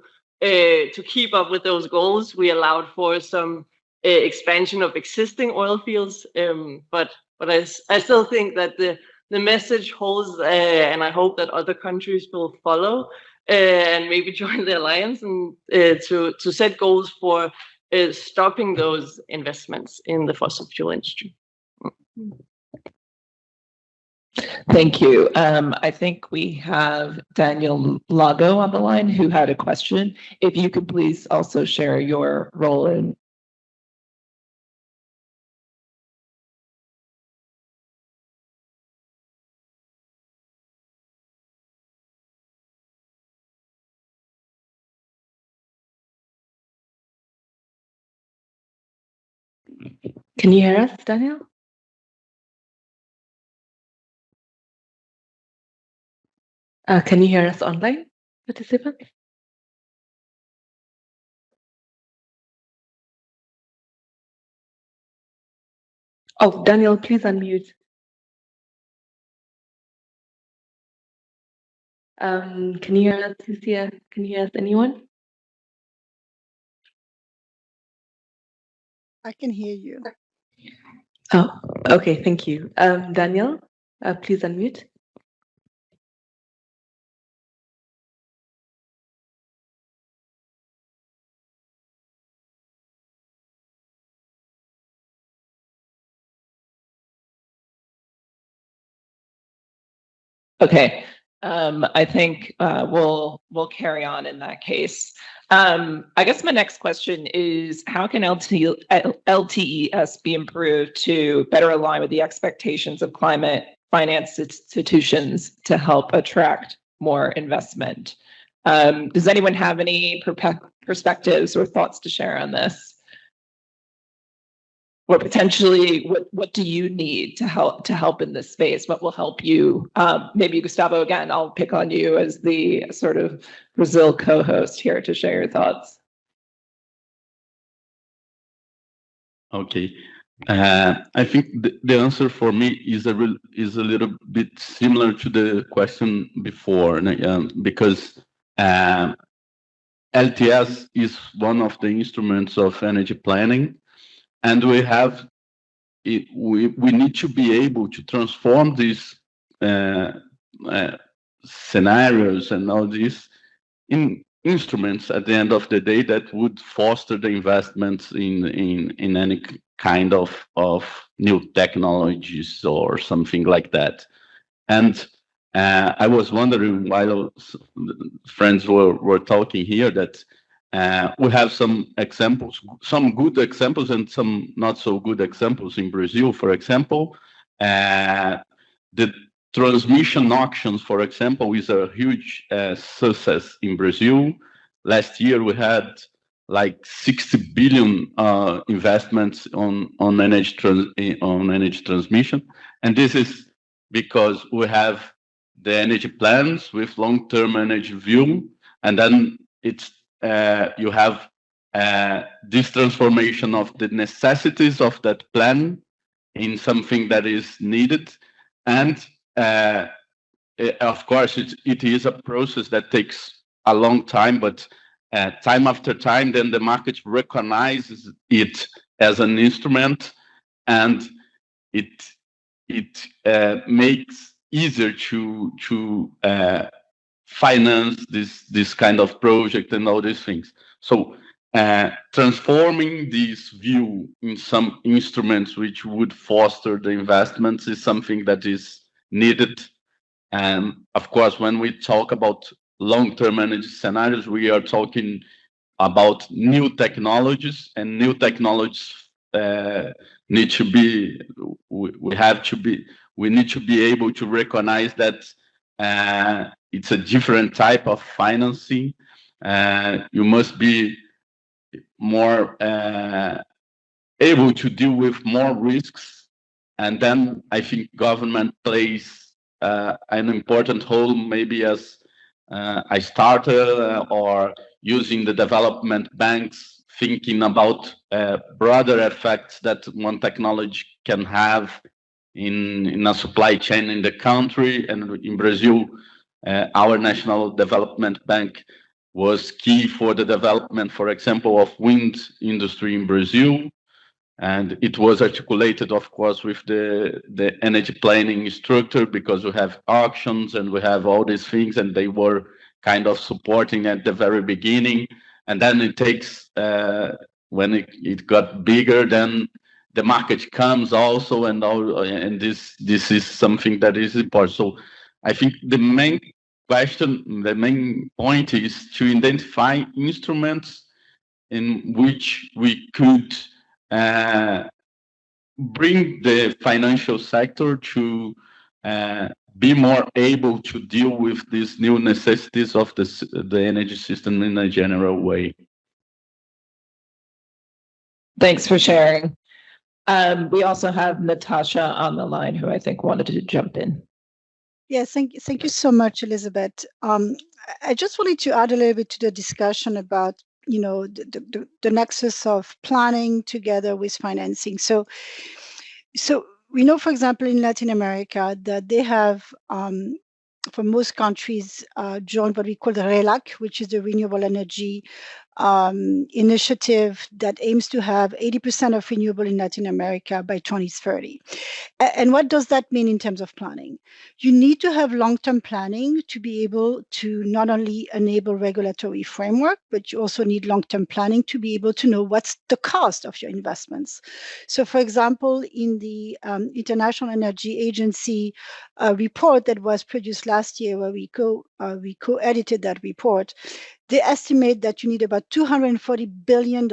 keep up with those goals. We allowed for some expansion of existing oil fields, but I still think that the message holds, and I hope that other countries will follow and maybe join the alliance, and to set goals for stopping those investments in the fossil fuel industry. Thank you. I think we have Daniel Lago on the line who had a question. If you could please also share your role in. Can you hear us, Daniel? Can you hear us online, participant? Oh, Daniel, please unmute. Can you hear us, Lucia? Can you hear us, anyone? I can hear you. Oh, okay, thank you. Daniel, please unmute. Okay. I think we'll carry on in that case. I guess my next question is, how can LTES be improved to better align with the expectations of climate finance institutions to help attract more investment? Does anyone have any perspectives or thoughts to share on this? Or potentially, what do you need to help in this space? What will help you? Maybe Gustavo, again, I'll pick on you as the sort of Brazil co-host here to share your thoughts. Okay. I think the answer for me is a little bit similar to the question before, because LTS is one of the instruments of energy planning, and we need to be able to transform these scenarios and all these in instruments at the end of the day that would foster the investments in any kind of new technologies or something like that. And I was wondering, while friends were talking here, that we have some examples, some good examples and some not so good examples in Brazil. For example, the transmission auctions, for example, is a huge success in Brazil. Last year, we had like 60 billion investments on energy transmission, and this is because we have the energy plans with long-term energy view, and then it's you have this transformation of the necessities of that plan in something that is needed, and of course it is a process that takes a long time, but time after time, then the market recognizes it as an instrument, and it makes easier to finance this kind of project and all these things. So transforming this view in some instruments which would foster the investments is something that is needed. And of course, when we talk about long-term energy scenarios, we are talking about new technologies, and new technologies need to be, we need to be able to recognize that it's a different type of financing. You must be more able to deal with more risks, and then I think government plays an important role, maybe as a starter or using the development banks, thinking about broader effects that one technology can have in a supply chain in the country. And in Brazil, our National Development Bank was key for the development, for example, of wind industry in Brazil. And it was articulated, of course, with the energy planning structure, because we have auctions and we have all these things, and they were kind of supporting at the very beginning. And then it takes, when it got bigger, then the market comes also, and this is something that is important. So I think the main question, the main point is to identify instruments in which we could bring the financial sector to be more able to deal with these new necessities of the energy system in a general way. Thanks for sharing. We also have Natasha on the line, who I think wanted to jump in. Yes, thank you so much, Elizabeth. I just wanted to add a little bit to the discussion about, the nexus of planning together with financing. So we know, for example, in Latin America, that they have, for most countries, joined what we call the RELAC, which is the Renewable Energy initiative that aims to have 80% of renewable in Latin America by 2030. And what does that mean in terms of planning? You need to have long-term planning to be able to not only enable regulatory framework, but you also need long-term planning to be able to know what's the cost of your investments. So for example, in the International Energy Agency report that was produced last year, where we co-edited that report, they estimate that you need about $240 billion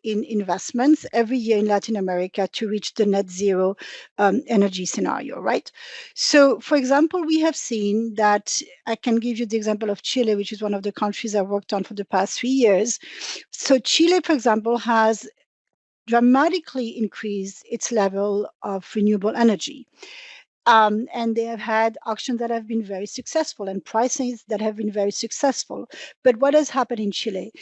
in investments every year in Latin America to reach the net zero energy scenario, right? So, for example, we have seen that, I can give you the example of Chile, which is one of the countries I worked on for the past 3 years. So Chile, for example, has dramatically increased its level of renewable energy. And they have had auctions that have been very successful and pricings that have been very successful. But what has happened in Chile?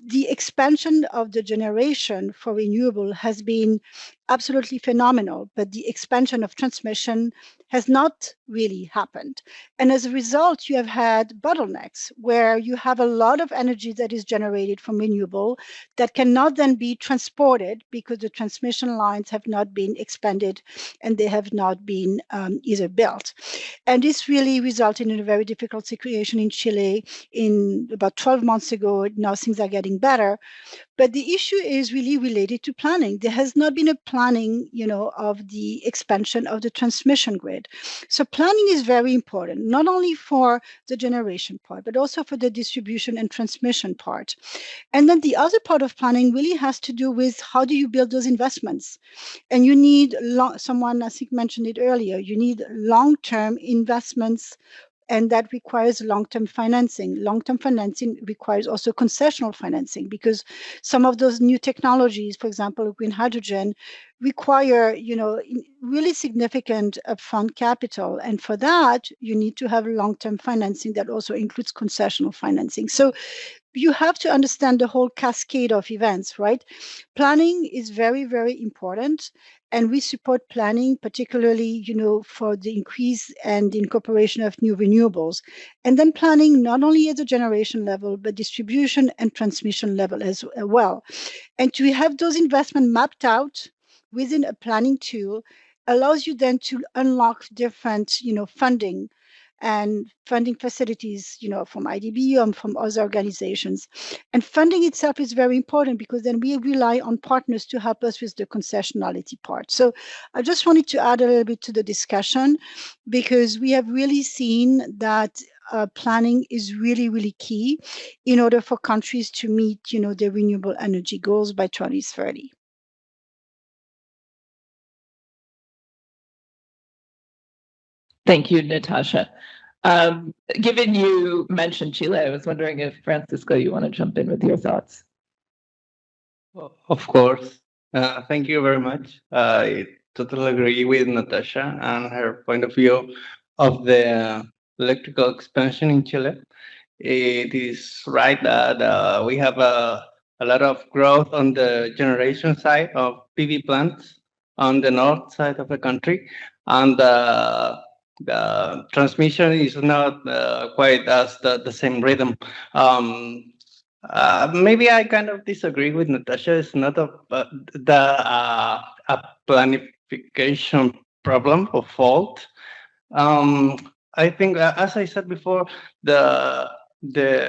The expansion of the generation for renewable has been absolutely phenomenal, but the expansion of transmission has not really happened. And as a result, you have had bottlenecks where you have a lot of energy that is generated from renewable that cannot then be transported because the transmission lines have not been expanded and they have not been either built. And this really resulted in a very difficult situation in Chile in about 12 months ago. Now things are getting better. But the issue is really related to planning. There has not been a planning, of the expansion of the transmission grid. So planning is very important, not only for the generation part, but also for the distribution and transmission part. And then the other part of planning really has to do with how do you build those investments? And you need, someone I think mentioned it earlier, you need long-term investments, and that requires long-term financing. Long-term financing requires also concessional financing because some of those new technologies, for example, green hydrogen, require, really significant upfront capital. And for that, you need to have long-term financing that also includes concessional financing. So you have to understand the whole cascade of events, right? Planning is very, very important. And we support planning, particularly, for the increase and the incorporation of new renewables. And then planning not only at the generation level, but distribution and transmission level as well. And to have those investments mapped out within a planning tool allows you then to unlock different, funding and funding facilities, from IDB and from other organizations. And funding itself is very important because then we rely on partners to help us with the concessionality part. So I just wanted to add a little bit to the discussion because we have really seen that planning is really, really key in order for countries to meet, their renewable energy goals by 2030. Thank you, Natasha. Given you mentioned Chile, I was wondering if Francisco, you want to jump in with your thoughts? Of course. Thank you very much. I totally agree with Natasha and her point of view of the electrical expansion in Chile. It is right that we have a lot of growth on the generation side of PV plants on the north side of the country, and the transmission is not quite as the same rhythm. Maybe I kind of disagree with Natasha. It's not a planification problem or fault. I think, as I said before, the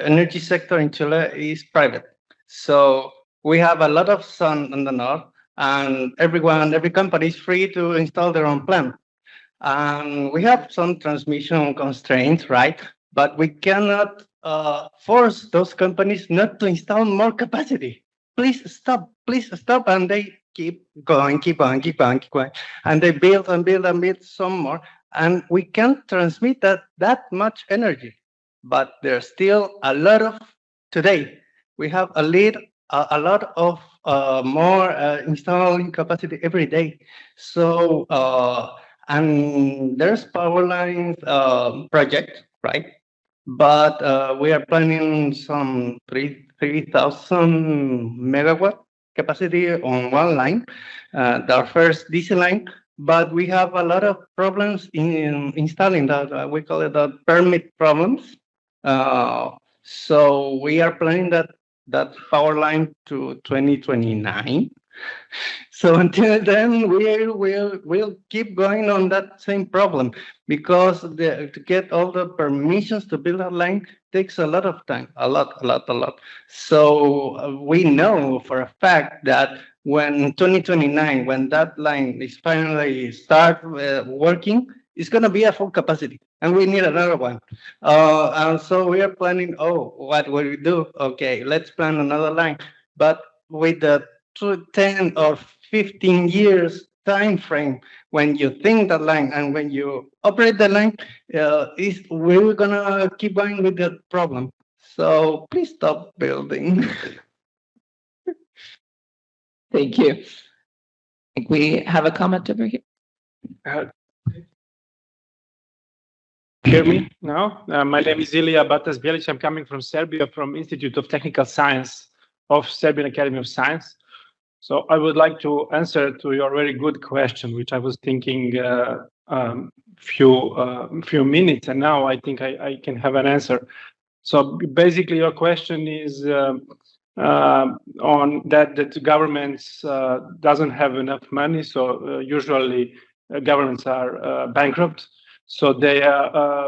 energy sector in Chile is private. So we have a lot of sun in the north, and every company is free to install their own plant. And we have some transmission constraints, right? But we cannot force those companies not to install more capacity. Please stop. And they keep going. And they build and build some more. And we can't transmit that much energy. But there's still a lot of, today, we have a lot of more installing capacity every day. So, and there's power lines project, right? But we are planning some 3,000 megawatt capacity on one line, our first DC line. But we have a lot of problems in installing that. We call it the permit problems. So we are planning that that power line to 2029. So until then, we'll keep going on that same problem, because to get all the permissions to build that line takes a lot of time, a lot. So we know for a fact that when 2029, when that line is finally start working, it's going to be at full capacity, and we need another one. And so we are planning, what will we do? Okay, let's plan another line. But with the 10 or 15 years time frame, when you think the line and when you operate the line, we're going to keep going with the problem. So please stop building. Thank you. I think we have a comment over here. Hear me now? My name is Ilija Batas-Bjelic. I'm coming from Serbia, from Institute of Technical Science of Serbian Academy of Science. So I would like to answer to your very good question, which I was thinking few minutes, and now I think I can have an answer. So basically, your question is on that the governments doesn't have enough money. So usually governments are bankrupt. So they,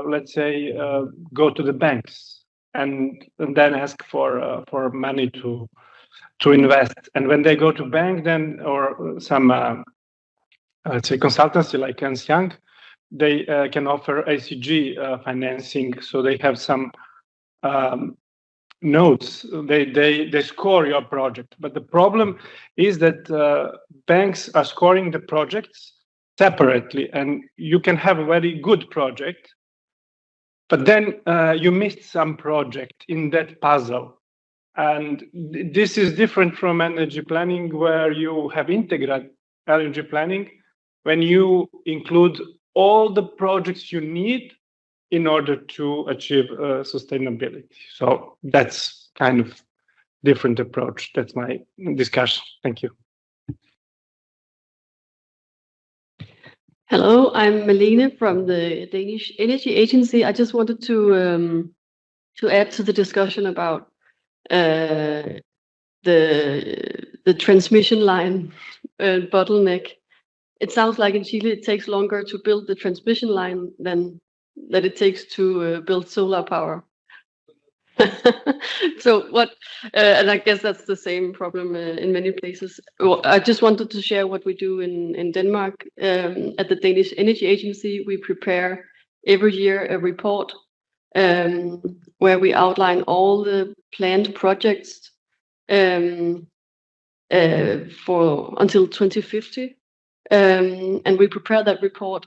let's say, go to the banks and then ask for money to invest. And when they go to bank, then or some let's say consultancy like Ernst Young, they can offer ACG financing. So they have some notes. They score your project. But the problem is that banks are scoring the projects separately, and you can have a very good project, but then you missed some project in that puzzle. And this is different from energy planning, where you have integrated energy planning, when you include all the projects you need in order to achieve sustainability. So that's kind of different approach. That's my discussion. Thank you. Hello, I'm Malene from the Danish Energy Agency. I just wanted to add to the discussion about the transmission line bottleneck. It sounds like in Chile it takes longer to build the transmission line than that it takes to build solar power. So what, and I guess that's the same problem in many places. I just wanted to share what we do in Denmark. At the Danish Energy Agency, we prepare every year a report where we outline all the planned projects for until 2050. And we prepare that report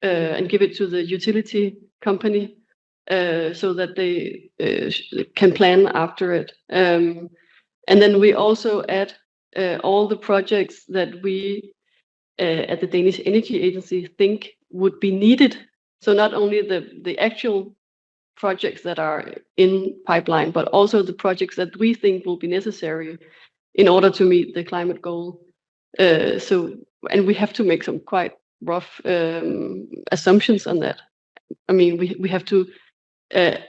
and give it to the utility company so that they can plan after it. And then we also add all the projects that we at the Danish Energy Agency think would be needed. So not only the actual projects that are in pipeline, but also the projects that we think will be necessary in order to meet the climate goal. And we have to make some quite rough assumptions on that. I mean, we have to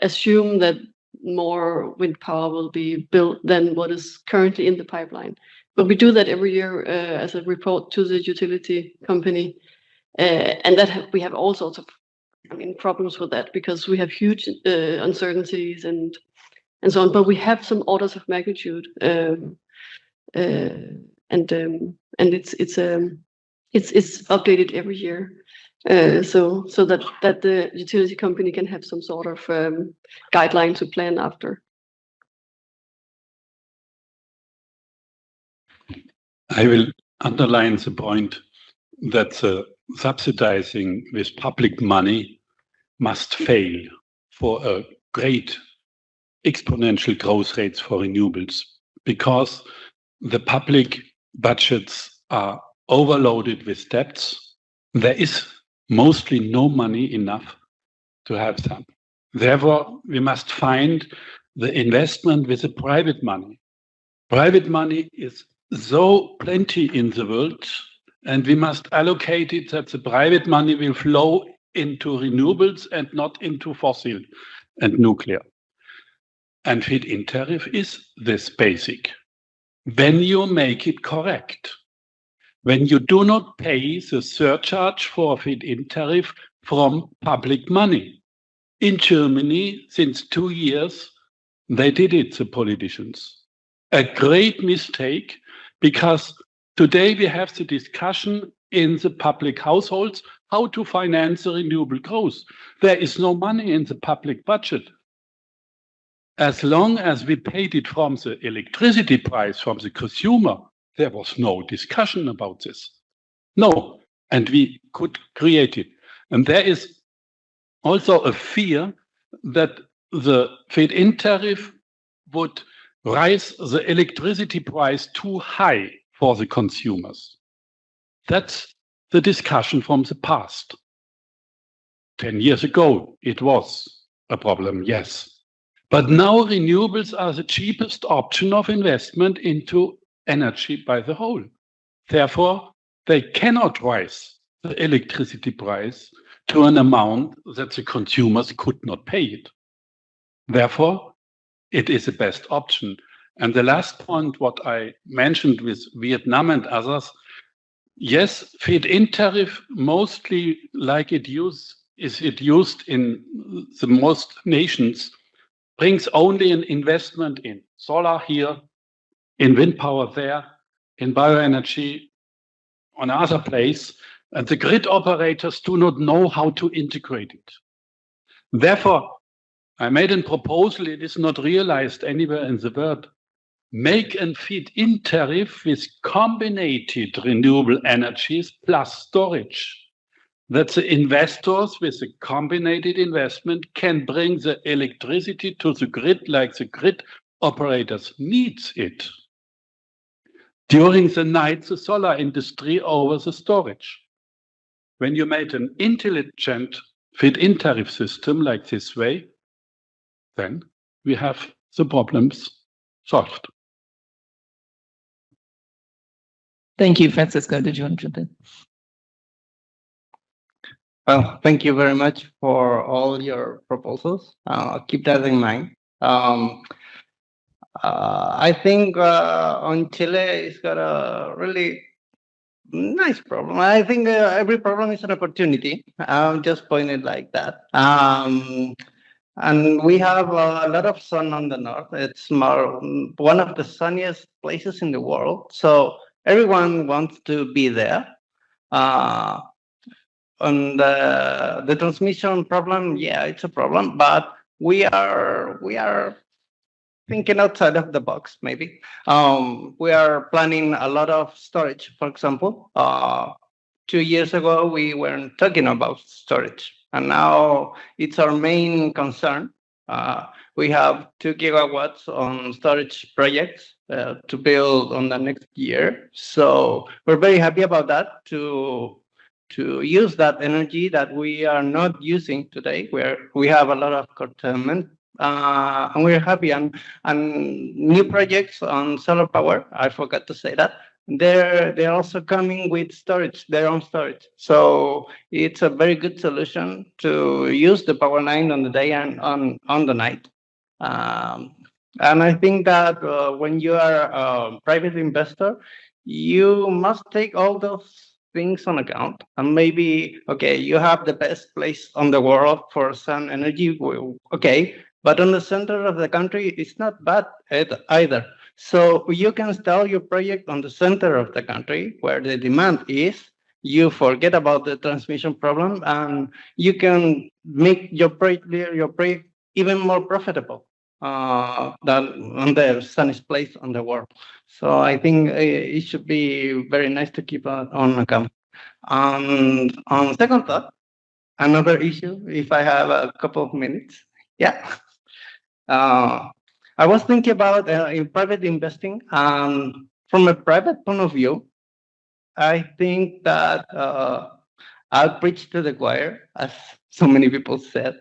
assume that more wind power will be built than what is currently in the pipeline. But we do that every year as a report to the utility company. And that we have all sorts of, problems with that, because we have huge uncertainties and so on. But we have some orders of magnitude, and it's updated every year, so that the utility company can have some sort of guideline to plan after. I will underline the point that subsidizing with public money must fail for a great exponential growth rates for renewables, because the public budgets are overloaded with debts. There is mostly no money enough to have them. Therefore, we must find the investment with the private money. Private money is so plenty in the world, and we must allocate it that the private money will flow into renewables and not into fossil and nuclear. And feed-in tariff is this basic. When you make it correct, when you do not pay the surcharge for feed-in tariff from public money. In Germany, since 2 years, they did it, the politicians. A great mistake, because today we have the discussion in the public households how to finance the renewable growth. There is no money in the public budget. As long as we paid it from the electricity price from the consumer, there was no discussion about this. No, and we could create it. And there is also a fear that the feed-in tariff would raise the electricity price too high for the consumers. That's the discussion from the past. 10 years ago, it was a problem, yes. But now renewables are the cheapest option of investment into energy by the whole. Therefore, they cannot raise the electricity price to an amount that the consumers could not pay it. Therefore, it is the best option. And the last point, what I mentioned with Vietnam and others, yes, feed-in tariff, mostly like it used in the most nations, brings only an investment in solar here, in wind power there, in bioenergy on other place, and the grid operators do not know how to integrate it. Therefore, I made a proposal, it is not realized anywhere in the world. Make a feed-in tariff with combined renewable energies plus storage. That the investors with a combined investment can bring the electricity to the grid like the grid operators needs it. During the night, the solar industry over the storage. When you made an intelligent feed-in tariff system like this way, then we have the problems solved. Thank you, Francisco. Did you want to jump in? Well, thank you very much for all your proposals. I'll keep that in mind. I think on Chile, it's got a really nice problem. I think every problem is an opportunity. I'll just point it like that. And we have a lot of sun on the north. It's one of the sunniest places in the world. So everyone wants to be there. On the transmission problem, yeah, it's a problem, but we are thinking outside of the box, maybe. We are planning a lot of storage, for example. 2 years ago, we weren't talking about storage, and now it's our main concern. We have 2 gigawatts on storage projects to build on the next year. So we're very happy about that, to use that energy that we are not using today, where we have a lot of curtailment. And we're happy. And new projects on solar power, I forgot to say that, they're also coming with storage, their own storage. So it's a very good solution to use the power line on the day and on the night. And I think that when you are a private investor, you must take all those things on account. And maybe, okay, you have the best place on the world for sun energy, okay, but on the center of the country, it's not bad either. So you can start your project on the center of the country where the demand is. You forget about the transmission problem, and you can make your project even more profitable than on the sunniest place on the world. So I think it should be very nice to keep on account. On second thought, another issue, if I have a couple of minutes, yeah. I was thinking about in private investing. From a private point of view, I think that I'll preach to the choir, as so many people said.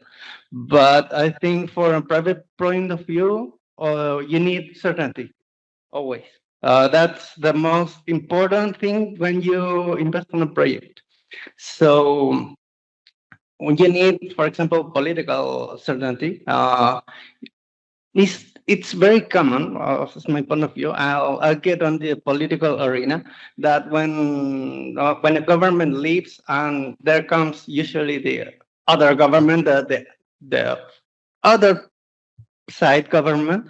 But I think for a private point of view, you need certainty, always. That's the most important thing when you invest in a project. So when you need, for example, political certainty, it's very common, from my point of view. I'll get on the political arena that when a government leaves and there comes usually the other government, the other side government,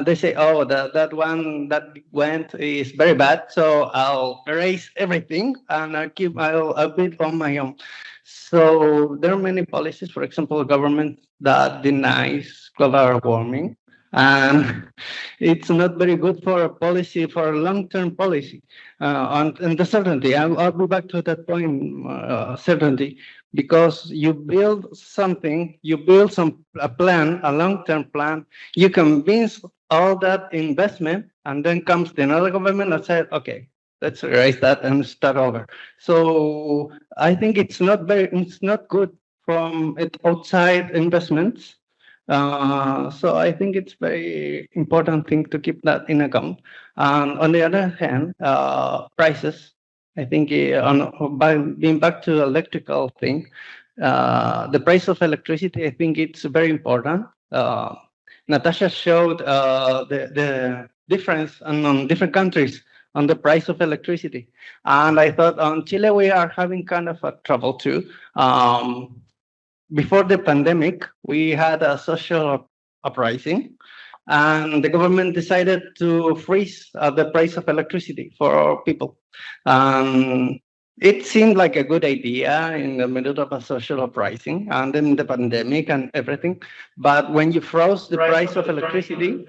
they say, oh, that one that went is very bad, so I'll erase everything and I'll build on my own. So there are many policies, for example, government that denies global warming, and it's not very good for a policy, for a long-term policy. And the certainty, I'll be back to that point, certainty, because you build something, you build a plan, a long-term plan, you convince all that investment, and then comes the another government and said, okay, let's erase that and start over. So I think it's not good from outside investments. So I think it's very important thing to keep that in account. On the other hand, prices. I think by being back to electrical thing, the price of electricity, I think it's very important. Natasha showed the difference on different countries on the price of electricity. And I thought on Chile, we are having kind of a trouble too. Before the pandemic, we had a social uprising, and the government decided to freeze the price of electricity for people. It seemed like a good idea in the middle of a social uprising and then the pandemic and everything. But when you froze the price of electricity,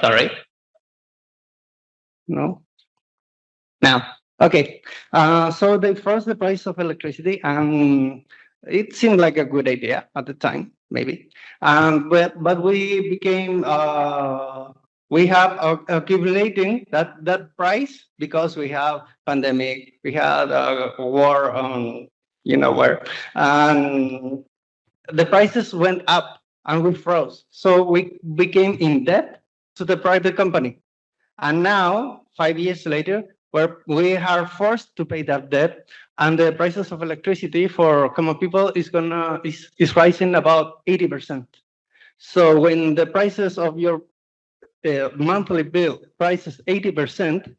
sorry, no, now, okay. So they froze the price of electricity, and it seemed like a good idea at the time, maybe. But we became we have accumulating that price because we have pandemic, we had a war on where, and the prices went up and we froze. So we became in debt to the private company, and now 5 years later, we are forced to pay that debt, and the prices of electricity for common people is rising about 80%. So when the prices of your monthly bill rises 80%,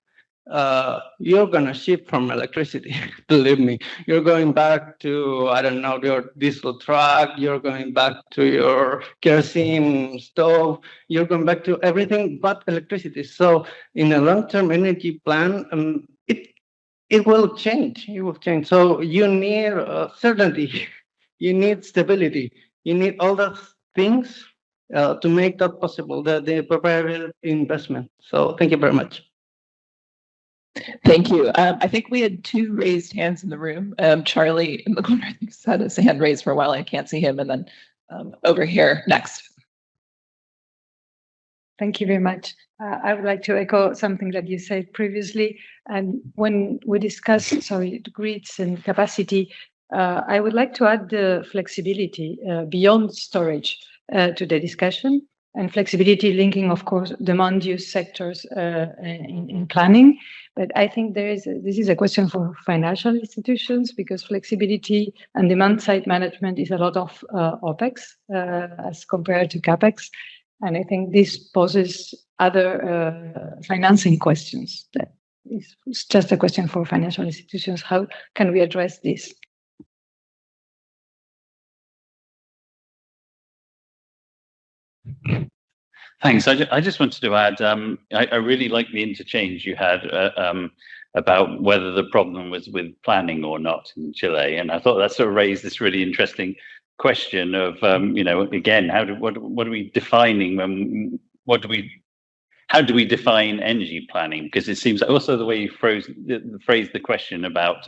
you're gonna shift from electricity. Believe me, you're going back to, I don't know, your diesel truck. You're going back to your kerosene stove. You're going back to everything but electricity. So in a long-term energy plan, it will change. It will change. So you need certainty. You need stability. You need all those things to make that possible. The appropriate investment. So thank you very much. Thank you. I think we had two raised hands in the room. Charlie in the corner, I think, had his hand raised for a while. I can't see him. And then over here next. Thank you very much. I would like to echo something that you said previously. And when we discuss, the grids and capacity, I would like to add the flexibility beyond storage to the discussion, and flexibility linking, of course, demand use sectors in planning. But I think this is a question for financial institutions, because flexibility and demand side management is a lot of OPEX as compared to CAPEX. And I think this poses other financing questions. That is just a question for financial institutions. How can we address this? Thanks. I just wanted to add, I really like the interchange you had about whether the problem was with planning or not in Chile. And I thought that sort of raised this really interesting question of, again, how do we define energy planning? Because it seems also the way you phrased the question about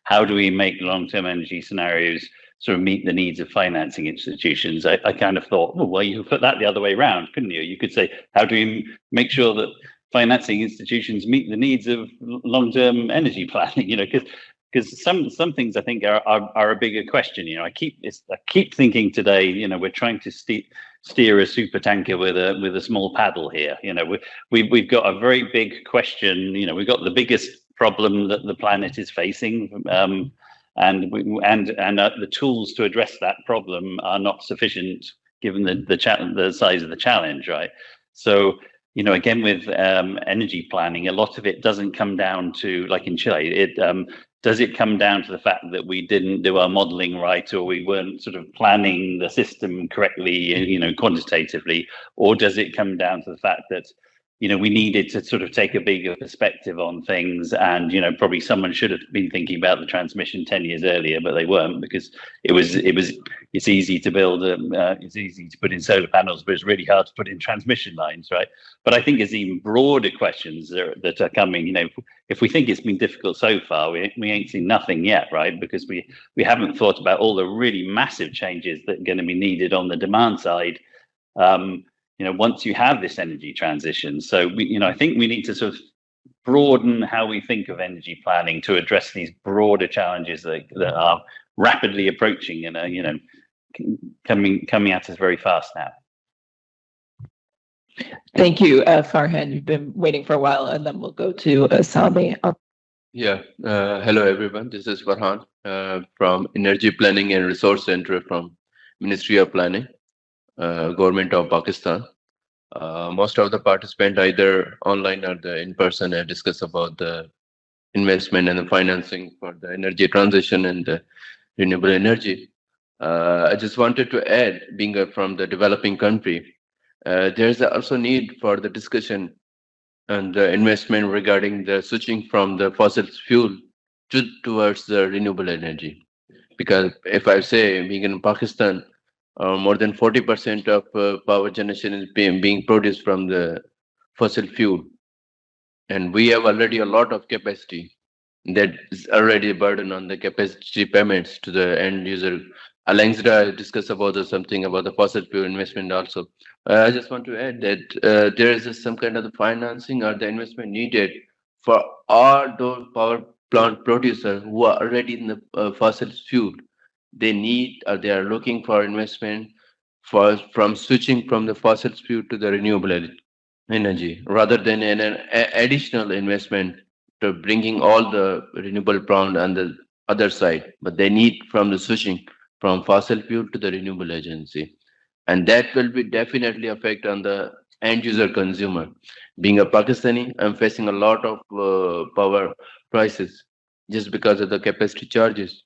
how do we make long-term energy scenarios sort of meet the needs of financing institutions. I kind of thought, well, you could put that the other way around, couldn't you? You could say, how do we make sure that financing institutions meet the needs of long-term energy planning? Because some things I think are a bigger question. I keep thinking today, we're trying to steer a super tanker with a small paddle here. We've got a very big question. We've got the biggest problem that the planet is facing. And the tools to address that problem are not sufficient given the size of the challenge, right? So, again, with energy planning, a lot of it doesn't come down to, like in Chile, does it come down to the fact that we didn't do our modeling right, or we weren't sort of planning the system correctly, quantitatively, or does it come down to the fact that we needed to sort of take a bigger perspective on things, and probably someone should have been thinking about the transmission 10 years earlier, but they weren't, because it's easy to build, it's easy to put in solar panels, but it's really hard to put in transmission lines, right? But I think there's even broader questions that are coming. If we think it's been difficult so far, we ain't seen nothing yet, right? Because we haven't thought about all the really massive changes that are going to be needed on the demand side. Once you have this energy transition. So I think we need to sort of broaden how we think of energy planning to address these broader challenges that are rapidly approaching and coming at us very fast now. Thank you, Farhan. You've been waiting for a while, and then we'll go to Sami. Yeah. Hello, everyone. This is Farhan from Energy Planning and Resource Center from Ministry of Planning. Government of Pakistan. Most of the participants either online or in person have discussed about the investment and the financing for the energy transition and the renewable energy. I just wanted to add, being from the developing country, there's also need for the discussion and the investment regarding the switching from the fossil fuel towards the renewable energy. Because if I say, being in Pakistan, more than 40% of power generation is being produced from the fossil fuel. And we have already a lot of capacity that is already a burden on the capacity payments to the end user. Alangsda discussed about something about the fossil fuel investment also. I just want to add that there is some kind of the financing or the investment needed for all those power plant producers who are already in the fossil fuel. They need or they are looking for investment from switching from the fossil fuel to the renewable energy, rather than an additional investment to bringing all the renewable plant on the other side. But they need from the switching from fossil fuel to the renewable energy, and that will be definitely affect on the end user consumer. Being a Pakistani, I'm facing a lot of power prices just because of the capacity charges.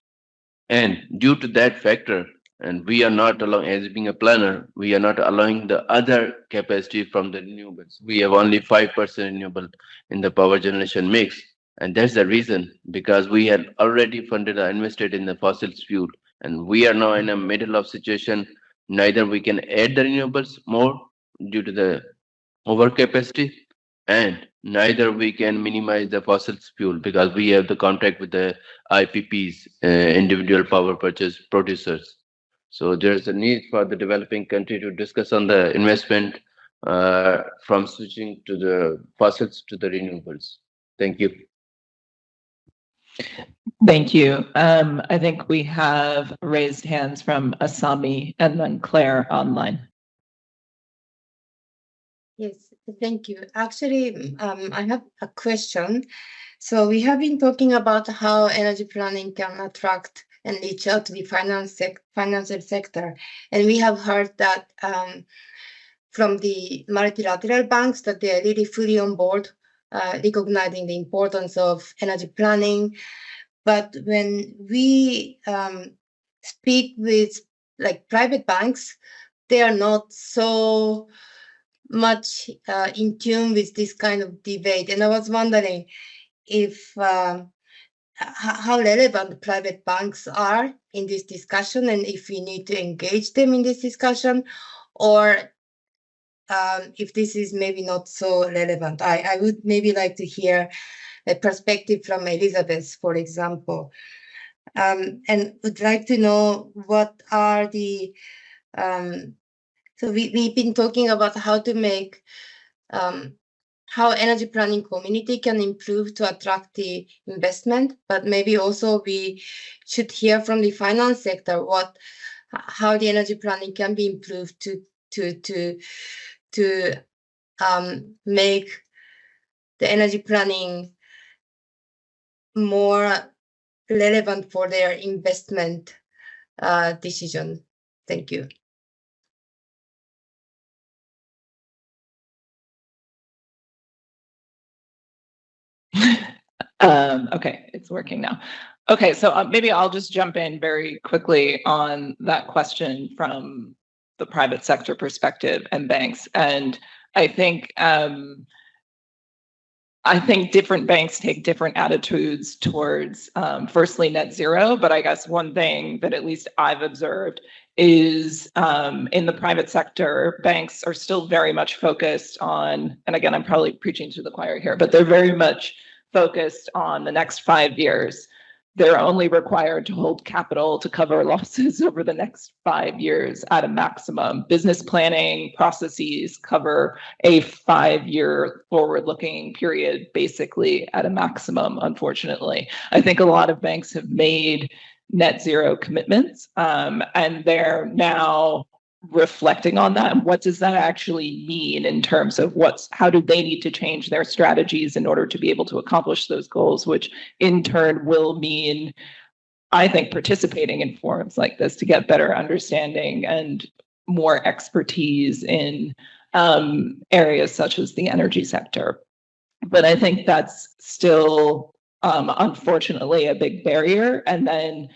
And due to that factor, and we are not allowing, as being a planner, we are not allowing the other capacity from the renewables. We have only 5% renewable in the power generation mix. And that's the reason, because we had already funded or invested in the fossil fuel. And we are now in a middle of situation, neither we can add the renewables more due to the overcapacity, and neither we can minimize the fossil fuel because we have the contract with the IPPs, individual power purchase producers. So there's a need for the developing country to discuss on the investment from switching to the fossils to the renewables. Thank you. Thank you. I think we have raised hands from Asami and then Claire online. Yes, thank you. Actually, I have a question. So we have been talking about how energy planning can attract and reach out to the financial sector. And we have heard that from the multilateral banks that they are really fully on board, recognizing the importance of energy planning. But when we speak with like private banks, they are not so much in tune with this kind of debate. And I was wondering if how relevant private banks are in this discussion, and if we need to engage them in this discussion, or if this is maybe not so relevant. I would maybe like to hear a perspective from Elizabeth, for example, and would like to know what are the so we've been talking about how to make how energy planning community can improve to attract the investment, but maybe also we should hear from the finance sector how the energy planning can be improved to make the energy planning more relevant for their investment decision. Thank you. Okay, it's working now. Okay, so maybe I'll just jump in very quickly on that question from the private sector perspective and banks. And I think different banks take different attitudes towards, firstly, net zero. But I guess one thing that at least I've observed is in the private sector, banks are still very much focused on, and again, I'm probably preaching to the choir here, but they're very much focused on the next 5 years. They're only required to hold capital to cover losses over the next 5 years at a maximum. Business planning processes cover a 5-year forward-looking period, basically at a maximum, unfortunately. I think a lot of banks have made net zero commitments, and they're now reflecting on that. And what does that actually mean in terms of how do they need to change their strategies in order to be able to accomplish those goals, which in turn will mean, I think, participating in forums like this to get better understanding and more expertise in areas such as the energy sector. But I think that's still, unfortunately, a big barrier. And then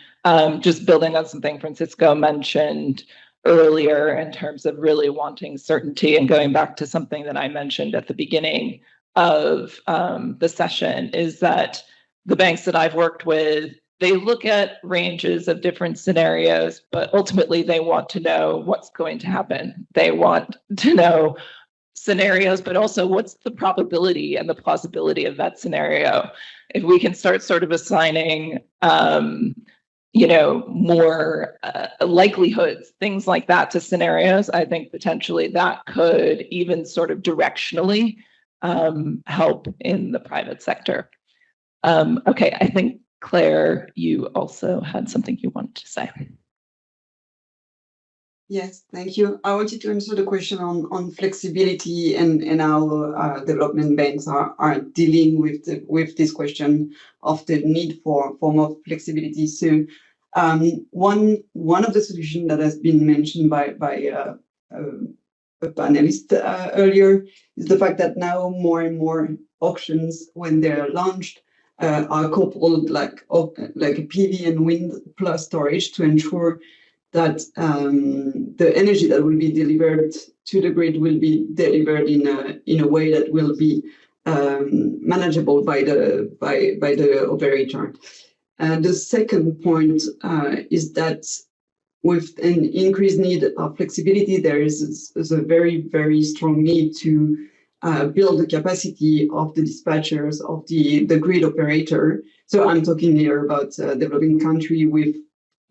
just building on something Francisco mentioned earlier in terms of really wanting certainty, and going back to something that I mentioned at the beginning of the session, is that the banks that I've worked with, they look at ranges of different scenarios, but ultimately they want to know what's going to happen. They want to know scenarios, but also what's the probability and the plausibility of that scenario. If we can start sort of assigning more likelihoods, things like that to scenarios, I think potentially that could even sort of directionally help in the private sector. Okay, I think, Claire, you also had something you wanted to say. Yes, thank you. I wanted to answer the question on flexibility and how development banks are dealing with this question of the need for more flexibility. So one of the solutions that has been mentioned by a panelist earlier is the fact that now more and more auctions, when they're launched, are coupled like a PV and wind plus storage to ensure that the energy that will be delivered to the grid will be delivered in a way that will be manageable by the operator. And the second point is that with an increased need of flexibility, there is a very, very strong need to build the capacity of the dispatchers of the grid operator. So I'm talking here about developing country with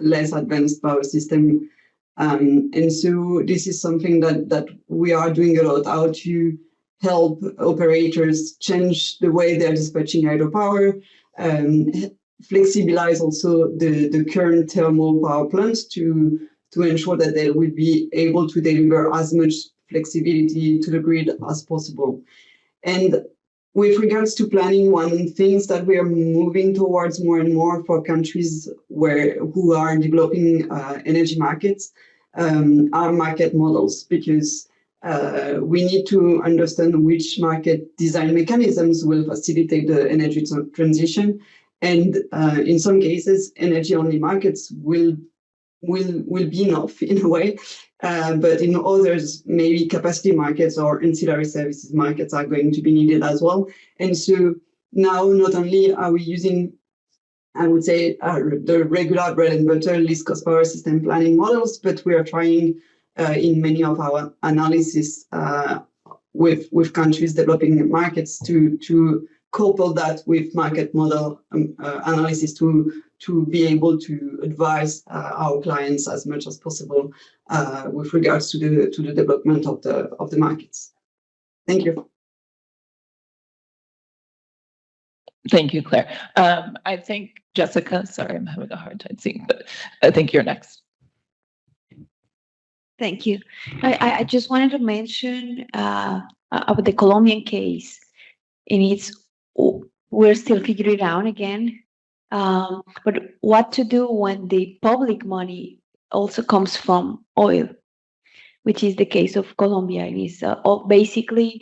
less advanced power system. And so this is something that we are doing a lot, how to help operators change the way they're dispatching hydropower, flexibilize also the current thermal power plants to ensure that they will be able to deliver as much flexibility to the grid as possible. And with regards to planning, one things that we are moving towards more and more for countries who are developing energy markets are market models, because we need to understand which market design mechanisms will facilitate the energy transition. And in some cases, energy-only markets will be enough in a way, but in others, maybe capacity markets or ancillary services markets are going to be needed as well. And so now, not only are we using, I would say, the regular bread and butter least cost power system planning models, but we are trying in many of our analysis with countries developing markets to couple that with market model analysis to be able to advise our clients as much as possible with regards to the development of the markets. Thank you. Thank you, Claire. I think Jessica, sorry, I'm having a hard time seeing, but I think you're next. Thank you. I just wanted to mention about the Colombian case. We're still figuring it out again. But what to do when the public money also comes from oil, which is the case of Colombia. And it's basically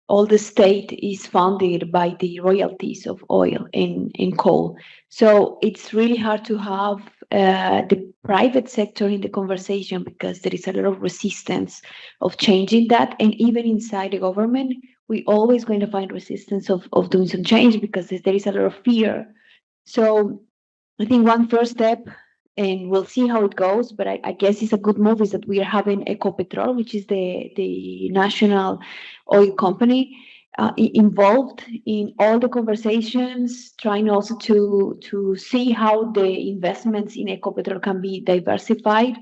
all the state is funded by the royalties of oil and coal. So it's really hard to have the private sector in the conversation because there is a lot of resistance of changing that. And even inside the government, we always going to find resistance of doing some change because there is a lot of fear. So I think one first step, and we'll see how it goes, but I guess it's a good move, is that we are having Ecopetrol, which is the national oil company, involved in all the conversations, trying also to see how the investments in Ecopetrol can be diversified.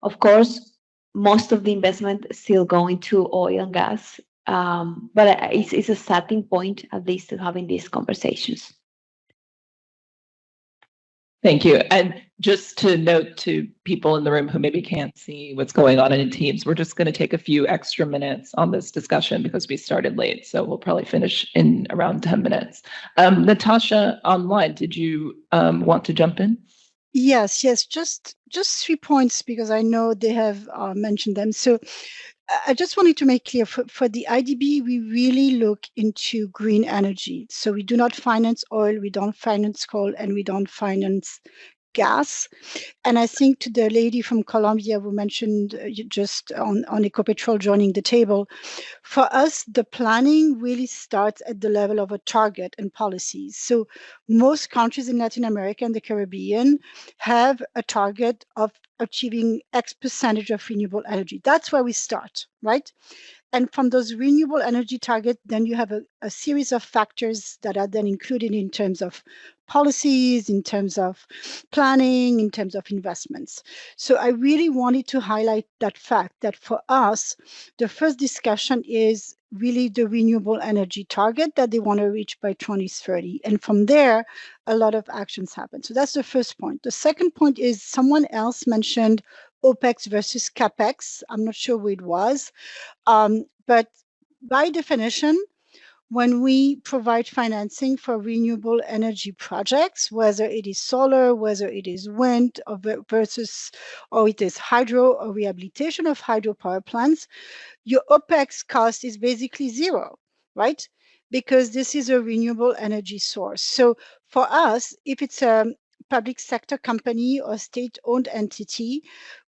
Of course, most of the investment is still going to oil and gas, but it's a starting point, at least, to having these conversations. Thank you. And just to note to people in the room who maybe can't see what's going on in Teams, we're just going to take a few extra minutes on this discussion because we started late. So we'll probably finish in around 10 minutes. Natasha, online, did you want to jump in? Yes. Just 3 points because I know they have mentioned them. So I just wanted to make clear for the IDB, we really look into green energy. So we do not finance oil, we don't finance coal, and we don't finance gas. And I think to the lady from Colombia who mentioned just on Ecopetrol joining the table, for us, the planning really starts at the level of a target and policies. So most countries in Latin America and the Caribbean have a target of achieving X percentage of renewable energy. That's where we start, right? And from those renewable energy targets, then you have a series of factors that are then included in terms of policies, in terms of planning, in terms of investments. So I really wanted to highlight that fact that for us, the first discussion is really the renewable energy target that they want to reach by 2030. And from there, a lot of actions happen. So that's the first point. The second point is someone else mentioned OPEX versus CAPEX. I'm not sure who it was. But by definition, when we provide financing for renewable energy projects, whether it is solar, whether it is wind, or it is hydro or rehabilitation of hydropower plants, your OPEX cost is basically zero, right? Because this is a renewable energy source. So for us, if it's a public sector company or state-owned entity,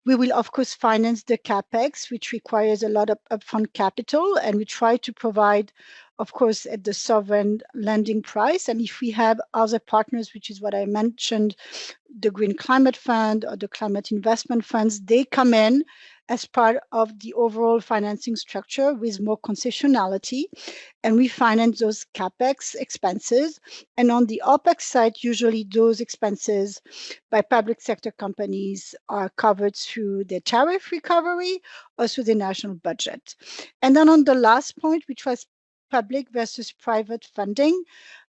we will of course finance the CAPEX, which requires a lot of upfront capital, and we try to provide, of course, at the sovereign lending price. And if we have other partners, which is what I mentioned, the Green Climate Fund or the Climate Investment Funds, they come in as part of the overall financing structure with more concessionality, and we finance those CAPEX expenses. And on the OPEX side, usually those expenses by public sector companies are covered through the tariff recovery or through the national budget. And then on the last point, which was public versus private funding,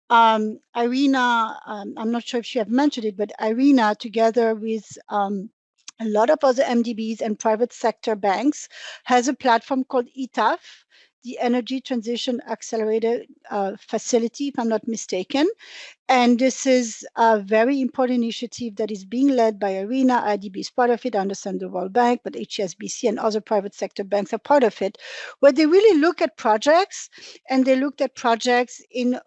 IRENA, I'm not sure if she have mentioned it, but IRENA, together with a lot of other MDBs and private sector banks, has a platform called ETAF, the Energy Transition Accelerator Facility, if I'm not mistaken. And this is a very important initiative that is being led by IRENA. IDB is part of it. I understand the World Bank, but HSBC and other private sector banks are part of it, where they really look at projects, and they looked at projects in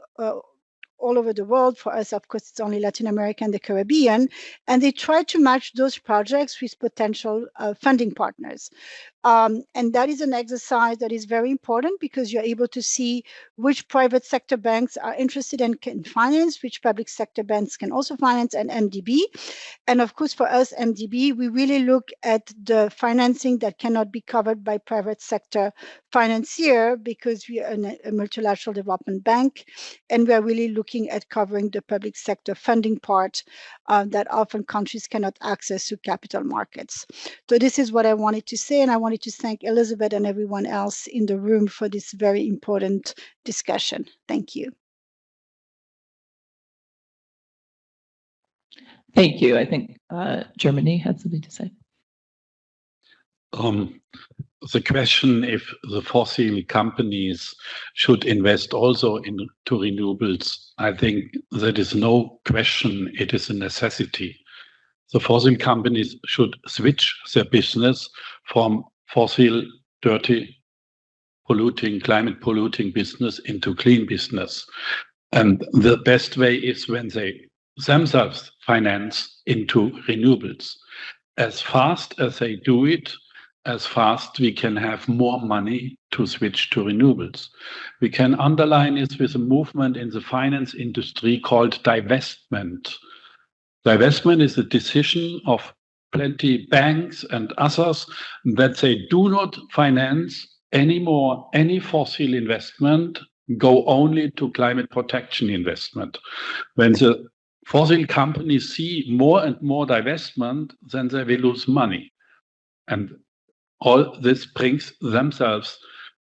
all over the world. For us, of course, it's only Latin America and the Caribbean, and they try to match those projects with potential funding partners. And that is an exercise that is very important because you're able to see which private sector banks are interested and can finance, which public sector banks can also finance, and MDB. And of course, for us, MDB, we really look at the financing that cannot be covered by private sector financier because we are a multilateral development bank, and we are really looking at covering the public sector funding part that often countries cannot access through capital markets. So this is what I wanted to say, and I wanted to thank Elizabeth and everyone else in the room for this very important discussion. Thank you. Thank you. I think Germany had something to say. The question if the fossil companies should invest also into renewables, I think that is no question. It is a necessity. The fossil companies should switch their business from fossil dirty climate polluting business into clean business. And the best way is when they themselves finance into renewables. As fast as they do it, as fast we can have more money to switch to renewables. We can underline it with a movement in the finance industry called divestment. Divestment is a decision of plenty banks and others that they do not finance anymore any fossil investment, go only to climate protection investment. When the fossil companies see more and more divestment, then they will lose money. And all this brings themselves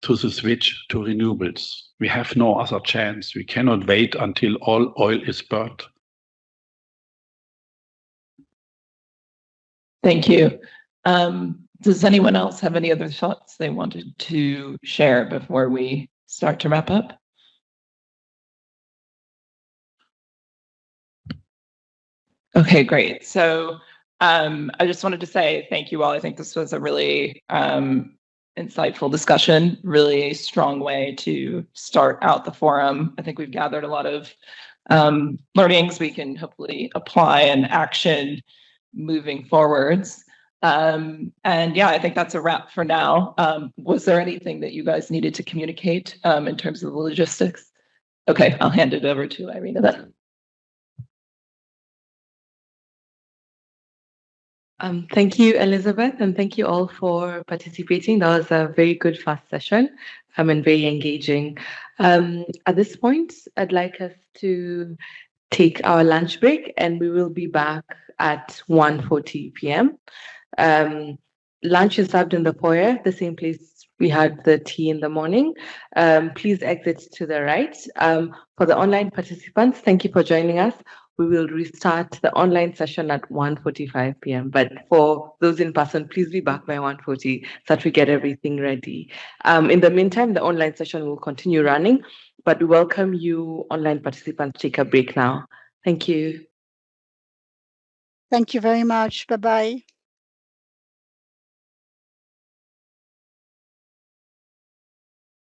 to the switch to renewables. We have no other chance. We cannot wait until all oil is burnt. Thank you. Does anyone else have any other thoughts they wanted to share before we start to wrap up? Okay, great. So I just wanted to say thank you all. I think this was a really insightful discussion, really strong way to start out the forum. I think we've gathered a lot of learnings we can hopefully apply and action moving forwards. And yeah, I think that's a wrap for now. Was there anything that you guys needed to communicate in terms of the logistics? Okay, I'll hand it over to Irina then. Thank you, Elizabeth, and thank you all for participating. That was a very good, fast session and very engaging. At this point, I'd like us to take our lunch break, and we will be back at 1:40 p.m. Lunch is served in the foyer, the same place we had the tea in the morning. Please exit to the right. For the online participants, thank you for joining us. We will restart the online session at 1:45 p.m. But for those in person, please be back by 1:40 so that we get everything ready. In the meantime, the online session will continue running, but we welcome you online participants to take a break now. Thank you. Thank you very much. Bye-bye.